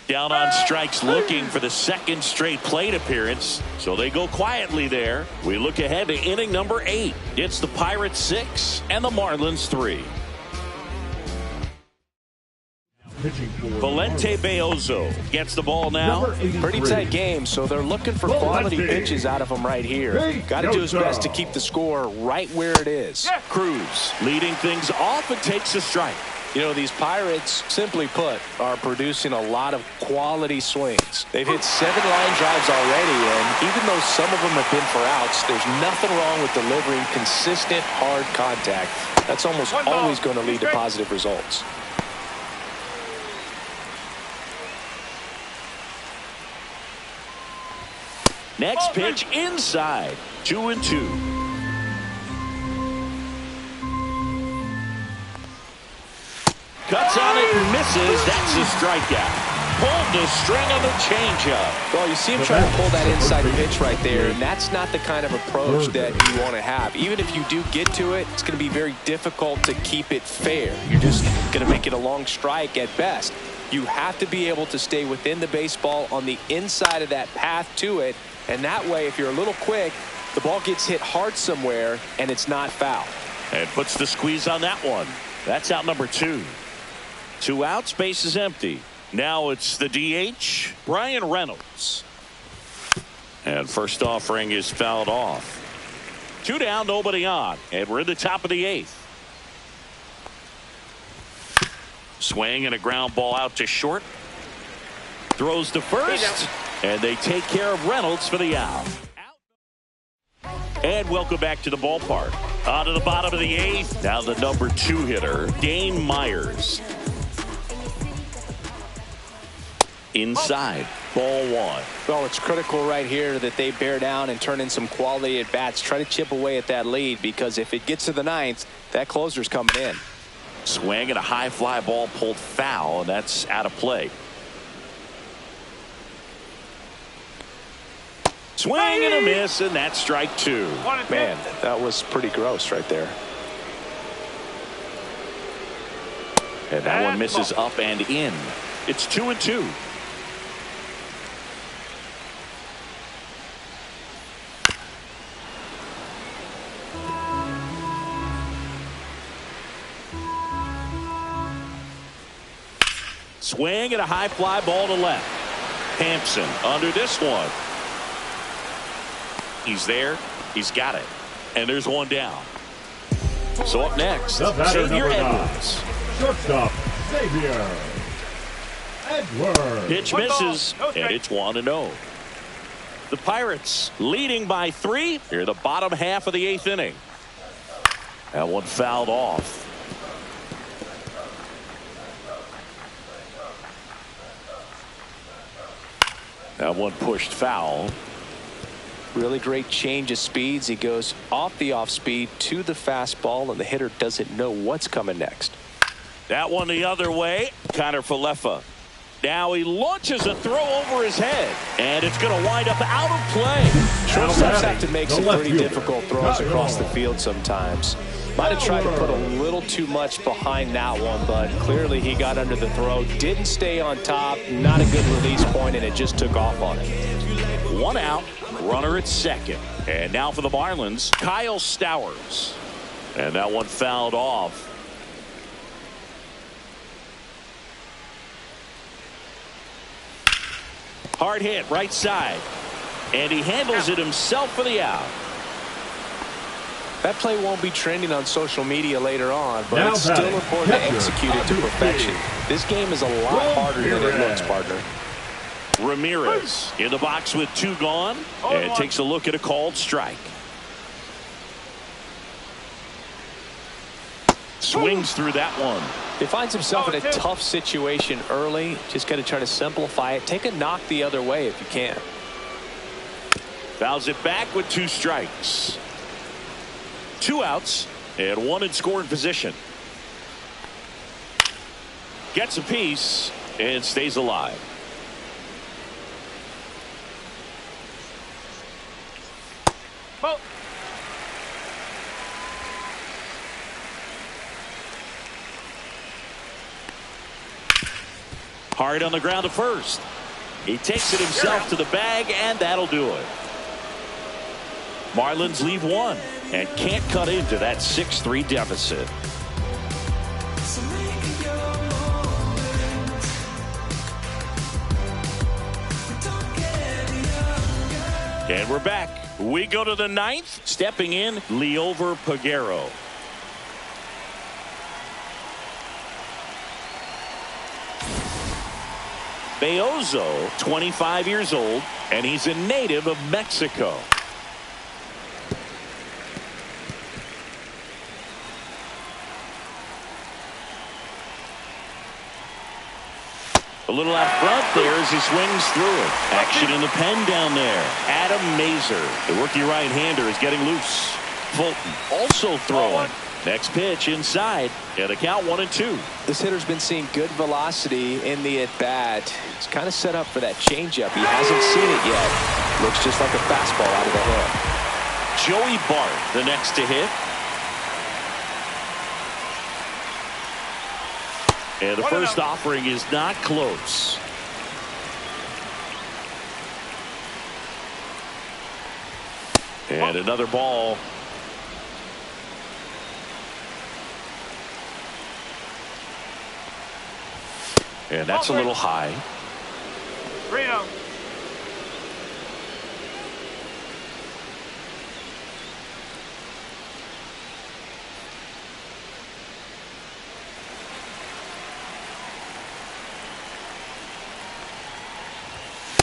Down on strikes, looking for the second straight plate appearance. So they go quietly there. We look ahead to inning number 8. It's the Pirates 6 and the Marlins 3. Valente Beozo gets the ball now.
Pretty tight game, so they're looking for quality pitches out of him right here. Got to do his best to keep the score right where it is.
Cruz leading things off and takes a strike.
You know, these Pirates, simply put, are producing a lot of quality swings. They've hit 7 line drives already, and even though some of them have been for outs, there's nothing wrong with delivering consistent, hard contact. That's almost always going to lead to positive results.
Next pitch inside. 2-2. Cuts on it and misses. That's a strikeout. Pulled the string on the changeup.
Well, you see him trying to pull that inside pitch right there, and that's not the kind of approach that you want to have. Even if you do get to it, it's going to be very difficult to keep it fair. You're just going to make it a long strike at best. You have to be able to stay within the baseball on the inside of that path to it, and that way, if you're a little quick, the ball gets hit hard somewhere, and it's not foul.
And puts the squeeze on that one. That's out number 2. 2 outs, base is empty. Now it's the DH, Brian Reynolds. And first offering is fouled off. 2 down, nobody on. And we're in the top of the 8th. Swing and a ground ball out to short. Throws to first. And they take care of Reynolds for the out. And welcome back to the ballpark. On to the bottom of the 8th. Now the number 2 hitter, Dane Myers. Inside, ball 1.
Well, it's critical right here that they bear down and turn in some quality at bats. Try to chip away at that lead, because if it gets to the 9th, that closer's coming in.
Swing and a high fly ball pulled foul, and that's out of play. Swing and a miss, and that's strike 2.
Man, that was pretty gross right there.
And that one misses up and in. It's 2-2. Swing and a high fly ball to left. Hampson under this one. He's there. He's got it. And there's one down. So up next, Xavier Edwards.
Shortstop, Xavier Edwards.
Pitch misses, and it's 1-0. The Pirates leading by 3 here in the bottom half of the 8th inning. That one fouled off. That one pushed foul.
Really great change of speeds. He goes off the off speed to the fastball, and the hitter doesn't know what's coming next.
That one the other way. Connor Falefa. Now he launches a throw over his head, and it's going to wind up out of play.
Shortstops have to make some pretty difficult throws across the field sometimes. Might have tried to put a little too much behind that one, but clearly he got under the throw, didn't stay on top, not a good release point, and it just took off on him.
1 out, runner at second. And now for the Marlins, Kyle Stowers. And that one fouled off. Hard hit right side. And he handles it himself for the out.
That play won't be trending on social media later on, but it's still important to execute it to perfection. This game is a lot harder than it looks, partner.
Ramirez in the box with 2 gone, and takes a look at a called strike. Swings through that one.
He finds himself in a tough situation early. Just got to try to simplify it. Take a knock the other way if you can.
Fouls it back with 2 strikes. 2 outs and 1 in scoring position. Gets a piece and stays alive. Hard on the ground to first. He takes it himself to the bag, and that'll do it. Marlins leave 1 and can't cut into that 6-3 deficit. And we're back. We go to the 9th. Stepping in, Liover Peguero. Beozo, 25 years old, and he's a native of Mexico. A little out front there as he swings through it. Action in the pen down there. Adam Mazur, the rookie right-hander, is getting loose. Fulton also throwing. Next pitch inside. And a count 1-2.
This hitter's been seeing good velocity in the at-bat. He's kind of set up for that changeup. He hasn't seen it yet. Looks just like a fastball out of the hand.
Joey Bart, the next to hit. And the first offering is not close. And another ball. And that's a little high.
3-0.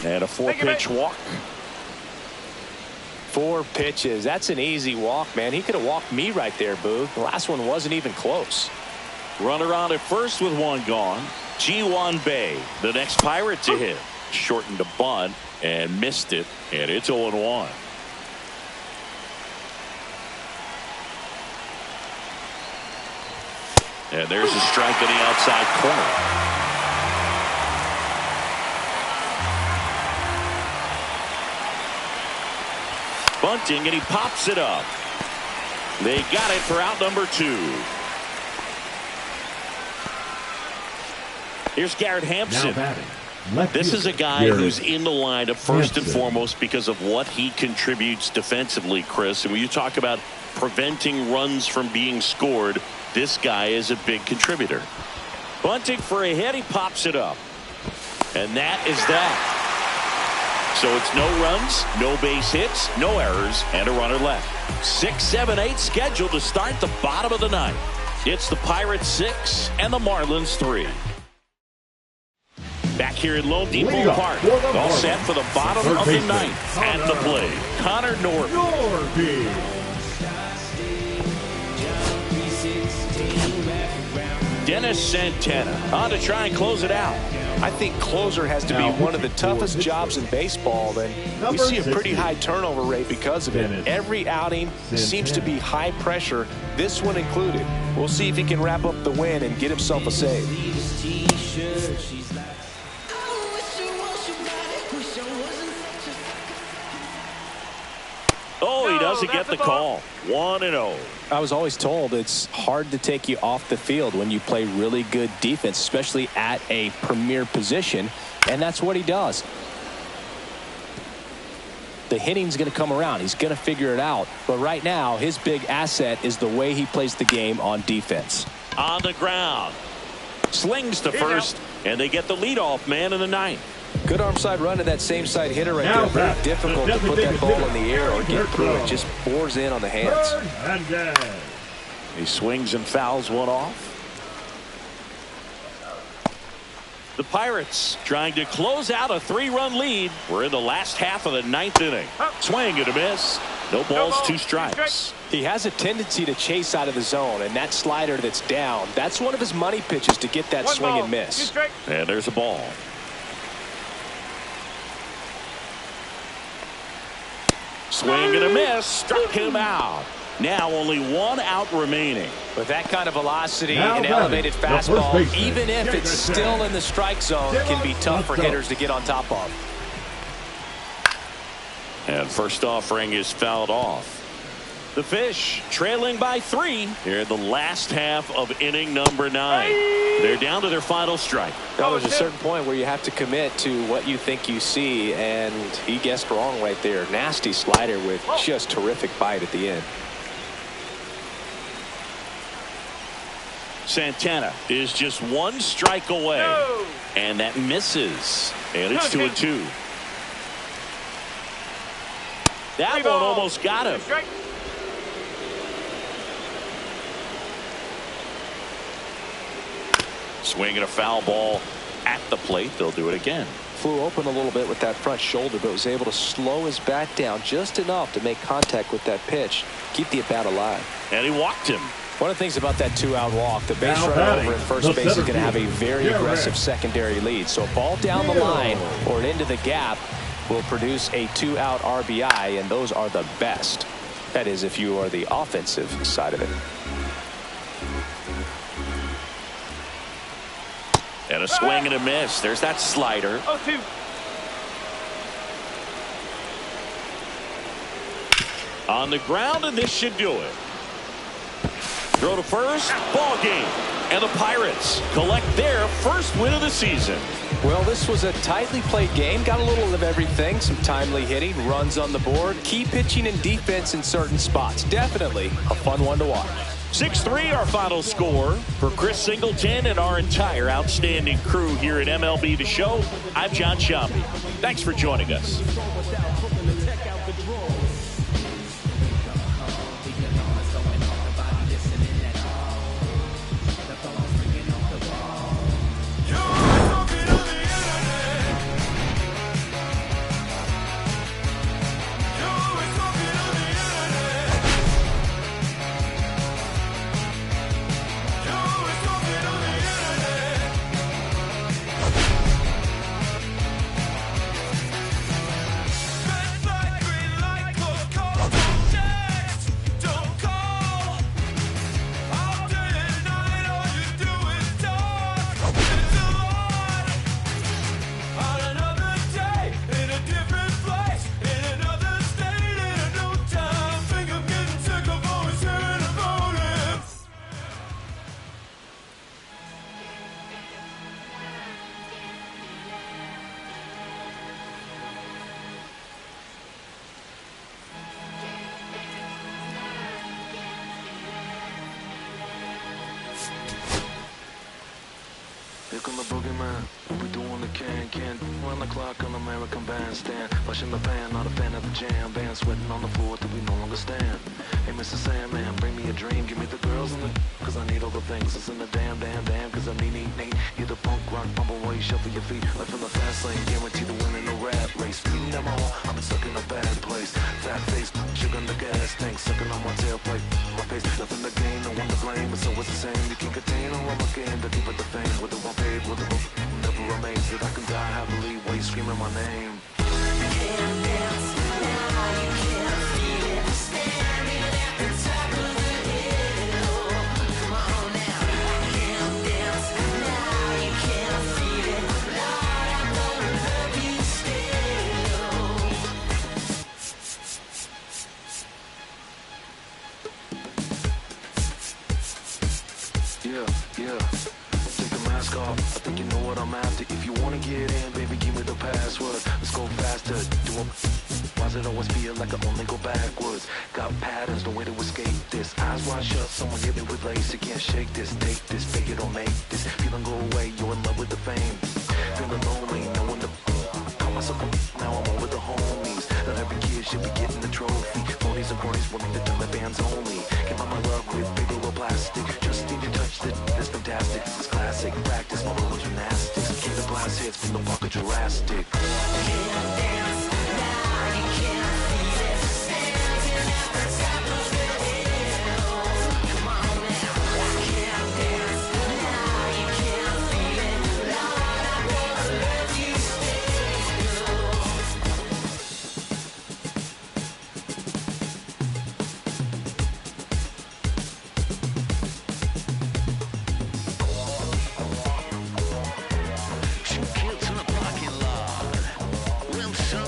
And a 4-pitch walk.
4 pitches. That's an easy walk, man. He could have walked me right there, Boog. The last one wasn't even close.
Runner on at first with one gone. Ji-Hwan Bae, the next Pirate to hit. Shortened a bunt and missed it, and it's 0-1. And there's a strike in the outside corner. Bunting, and he pops it up. They got it for out number 2. Here's Garrett Hampson. This is a guy who's in the lineup first and foremost because of what he contributes defensively, Chris. And when you talk about preventing runs from being scored, this guy is a big contributor. Bunting for a hit, he pops it up. And that is that. So it's no runs, no base hits, no errors, and a runner left. 6, 7, 8 scheduled to start the bottom of the ninth. It's the Pirates 6 and the Marlins 3. Back here in Lone Depot Park, all set for the bottom of the ninth. At the plate, Connor Norby. Dennis Santana on to try and close it out.
I think closer has to be one of the toughest jobs in baseball, and we see a pretty high turnover rate because of it. Every outing seems to be high pressure, this one included. We'll see if he can wrap up the win and get himself a save.
Oh, he doesn't get the call. 1-0.
I was always told it's hard to take you off the field when you play really good defense, especially at a premier position, and that's what he does. The hitting's going to come around. He's going to figure it out. But right now, his big asset is the way he plays the game on defense.
On the ground. Slings to first, and they get the leadoff man in the ninth.
Good arm side run to that same side hitter right there. Very difficult to put that ball in the air or get through it. Just bores in on the hands.
He swings and fouls one off. The Pirates trying to close out a 3-run lead. We're in the last half of the ninth inning. Swing and a miss. No balls, 2 strikes.
He has a tendency to chase out of the zone, and that slider that's down, that's one of his money pitches to get that swing and miss.
And there's a ball. Swing and a miss. Struck him out. Now only 1 out remaining.
With that kind of velocity and elevated fastball, even if it's still in the strike zone, can be tough for hitters to get on top of.
And first offering is fouled off. The Fish trailing by 3 here in the last half of inning number 9. They're down to their final strike.
Now, there's a certain point where you have to commit to what you think you see, and he guessed wrong right there. Nasty slider with just terrific bite at the end.
Santana is just 1 strike away, and that misses, and it's 2-2. That one almost got him. Swinging a foul ball at the plate. They'll do it again.
Flew open a little bit with that front shoulder, but was able to slow his bat down just enough to make contact with that pitch, keep the at-bat alive.
And he walked him.
One of the things about that 2-out walk, the base
Now
runner over at first base is going to have a very aggressive
Garrett.
secondary lead. So a ball down the line or into the gap will produce a 2-out RBI, and those are the best. That is, if you are the offensive side of it.
And a swing and a miss. There's that slider.
0-2.
On the ground, and this should do it. Throw to first, ball game. And the Pirates collect their first win of the season.
Well, this was a tightly played game. Got a little of everything. Some timely hitting, runs on the board, key pitching and defense in certain spots. Definitely a fun one to watch.
6-3 our final score. For Chris Singleton and our entire outstanding crew here at MLB The Show, I'm John Sciambi. Thanks for joining us.
Here come the boogeyman, what we doing the can run the clock on American Bandstand. Flushing the pan, not a fan of the jam. Band sweating on the floor till we no longer stand. Hey Mr. Sandman, bring me a dream, give me the girls and the cause I need all the things. It's in the damn, cause I need. Hear the punk rock bumble while you shuffle your feet. Like from the fast lane, guaranteed to win in no rat race. Speeding them all, I'm stuck in a bad place. Fat face, sugar on the gas tank, sucking on my tailplate. My face, nothing to gain, no one to blame, but so it's the same. You can contain all of my game, the deeper the fame. With the one paid, with the book, never remains that I can die happily while you screaming my name. Can't dance now, you can't feel it. Standing at the top of the hill. Come on now. I can't dance now, you can't feel it. Lord, I'm gonna love you still. Yeah. Take the mask off. I think you know what I'm after. If you wanna get in, baby, give me the password. Let's go faster. Why does it always feel like I only go backwards? Got patterns, no way to escape this. Eyes wide shut, someone hit me with lace. You can't shake this, take this, fake it or make this. Feeling go away, you're in love with the fame. Feeling lonely, no one to call myself now I'm over the homies. Not every kid should be getting the trophy. Phonies and cronies want me to turn the bands only. Came out my love with big or plastic. Just need to touch it, it's fantastic. It's classic, practice my little gymnastics. Keep the blast hits from the park of Jurassic. Can't dance now, you can't feel it. Standing at the top of the hill. Come on now. I can't dance now, you can't feel it. Lord, I'm gonna love you still. She gets in the parking lot with some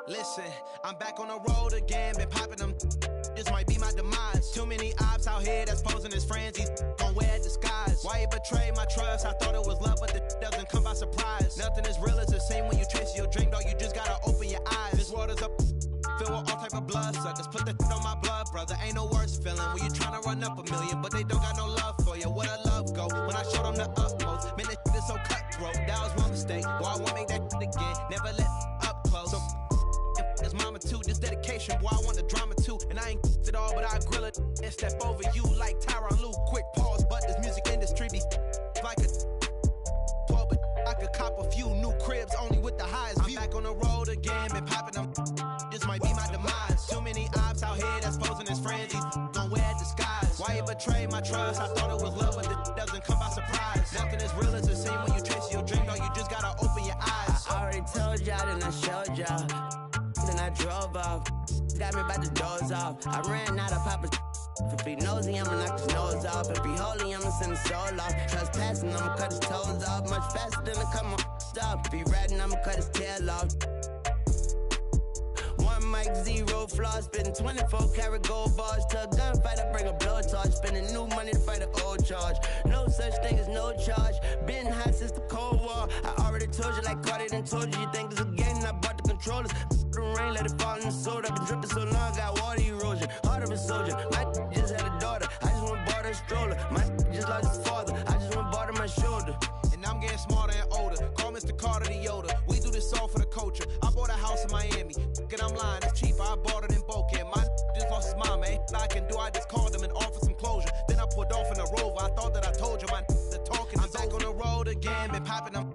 Listen, I'm back on the road again, been popping them. This might be my demise. Too many ops out here that's posing as friends. These gon' wear a disguise. Why you betray my trust? I thought it was love, but the doesn't come by surprise. Nothing as real as the same when you chase your drink, dog. You just gotta open your eyes. This water's up, filled with all type of blood suckers. Put the on my blood, brother. Ain't no worse feeling when you tryna run up a million, but they don't got no love for you. Where the love go? When I showed them the utmost, man, this is so cutthroat. That was one mistake. Boy, I won't make that again. Never let up close. So his mama too, this dedication, boy, I want the drama too. And I ain't it all, but I grill it and step over you like Tyronn Lue. Quick pause, but this music industry be like a 12, but I could cop a few new cribs only with the highest view. I'm back on the road again, been popping them. This might be my demise. Too many ops out here that's posing as friends. These gon' wear a disguise. Why you betray my trust? I thought it was love, but it doesn't come by surprise. Nothing as real as the same when you chase your dream, dog. You just gotta open your eyes.
I already told y'all, then I showed y'all. Then I drove off. Got me about to doze off. I ran out of Papa's. If he nosy, I'ma knock his nose off. If he holy, I'ma send his soul off. Trespassing, I'ma cut his toes off. Much faster than a come on stop. If he ratting, I'ma cut his tail off. One mic, zero flaws. Spitting 24 karat gold bars. To a gunfight, I bring a blowtorch. Spending new money to fight an old charge. No such thing as no charge. Been hot since the Cold War. I already told you like Cardi done told you. You think it's a game? I bought the controllers. The rain, let it fall in the soda. I've been dripping so long, got water erosion. Heart of a soldier. My just had a daughter. I just went bought her a stroller. My just lost his father. I just went bought her my shoulder.
And I'm getting smarter and older. Call Mr. Carter the Yoda. We do this all for the culture. I bought a house in Miami. And I'm lying, it's cheaper. I bought it in Boca. My just lost his mom, man. I can do. I just called him and offered some closure. Then I pulled off in a Rover. I thought that I told you my the talking. I'm back on the road again, been popping them.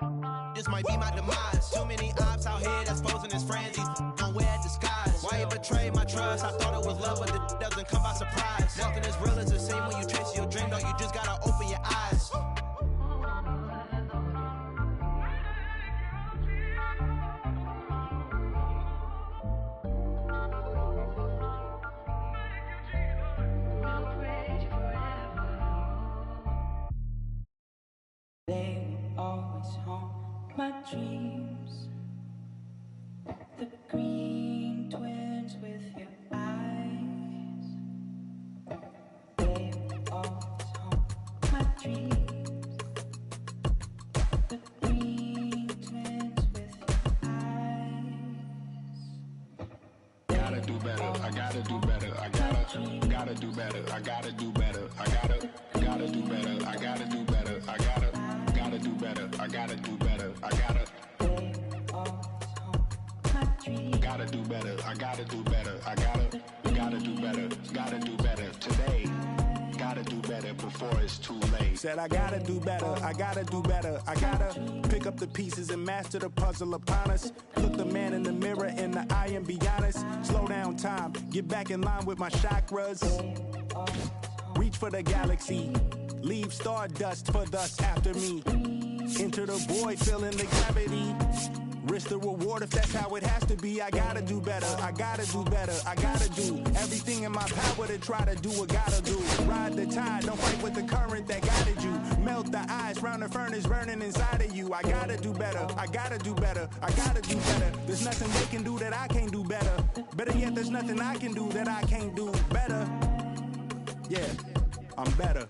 This might be my demise. Too many ops out here that's posing as friends. These gon' wear a disguise. Why you betray my trust? I thought it was love, but it doesn't come by surprise. Nothing as real as the same when you chase your dream, dog. You just gotta open your eyes.
They always haunt my dreams. The green twins with your eyes. They always haunt my dreams. The green twins with your eyes.
Gotta do better, I gotta do better, I gotta do better, I gotta do better, I gotta do better, I gotta do better, I gotta do better, I gotta do better, I gotta do better, I gotta do better, I gotta do better today. Gotta do better before it's too late.
Said I gotta do better, I gotta do better, I gotta pick up the pieces and master the puzzle upon us. Look the man in the mirror in the eye and be honest. Slow down time, get back in line with my chakras. Reach for the galaxy, leave stardust for thus after me. Enter the void, feeling the gravity. Risk the reward if that's how it has to be. I gotta do better, I gotta do better, I gotta do everything in my power to try to do what gotta do. Ride the tide, don't fight with the current that guided you. Melt the ice round the furnace burning inside of you. I gotta do better, I gotta do better, I gotta do better. There's nothing they can do that I can't do better. Better yet, there's nothing I can do that I can't do better. Yeah, I'm better.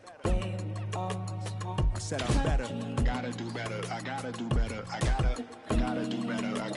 I said I'm better.
Gotta do better, I gotta do better, I gotta do better, I gotta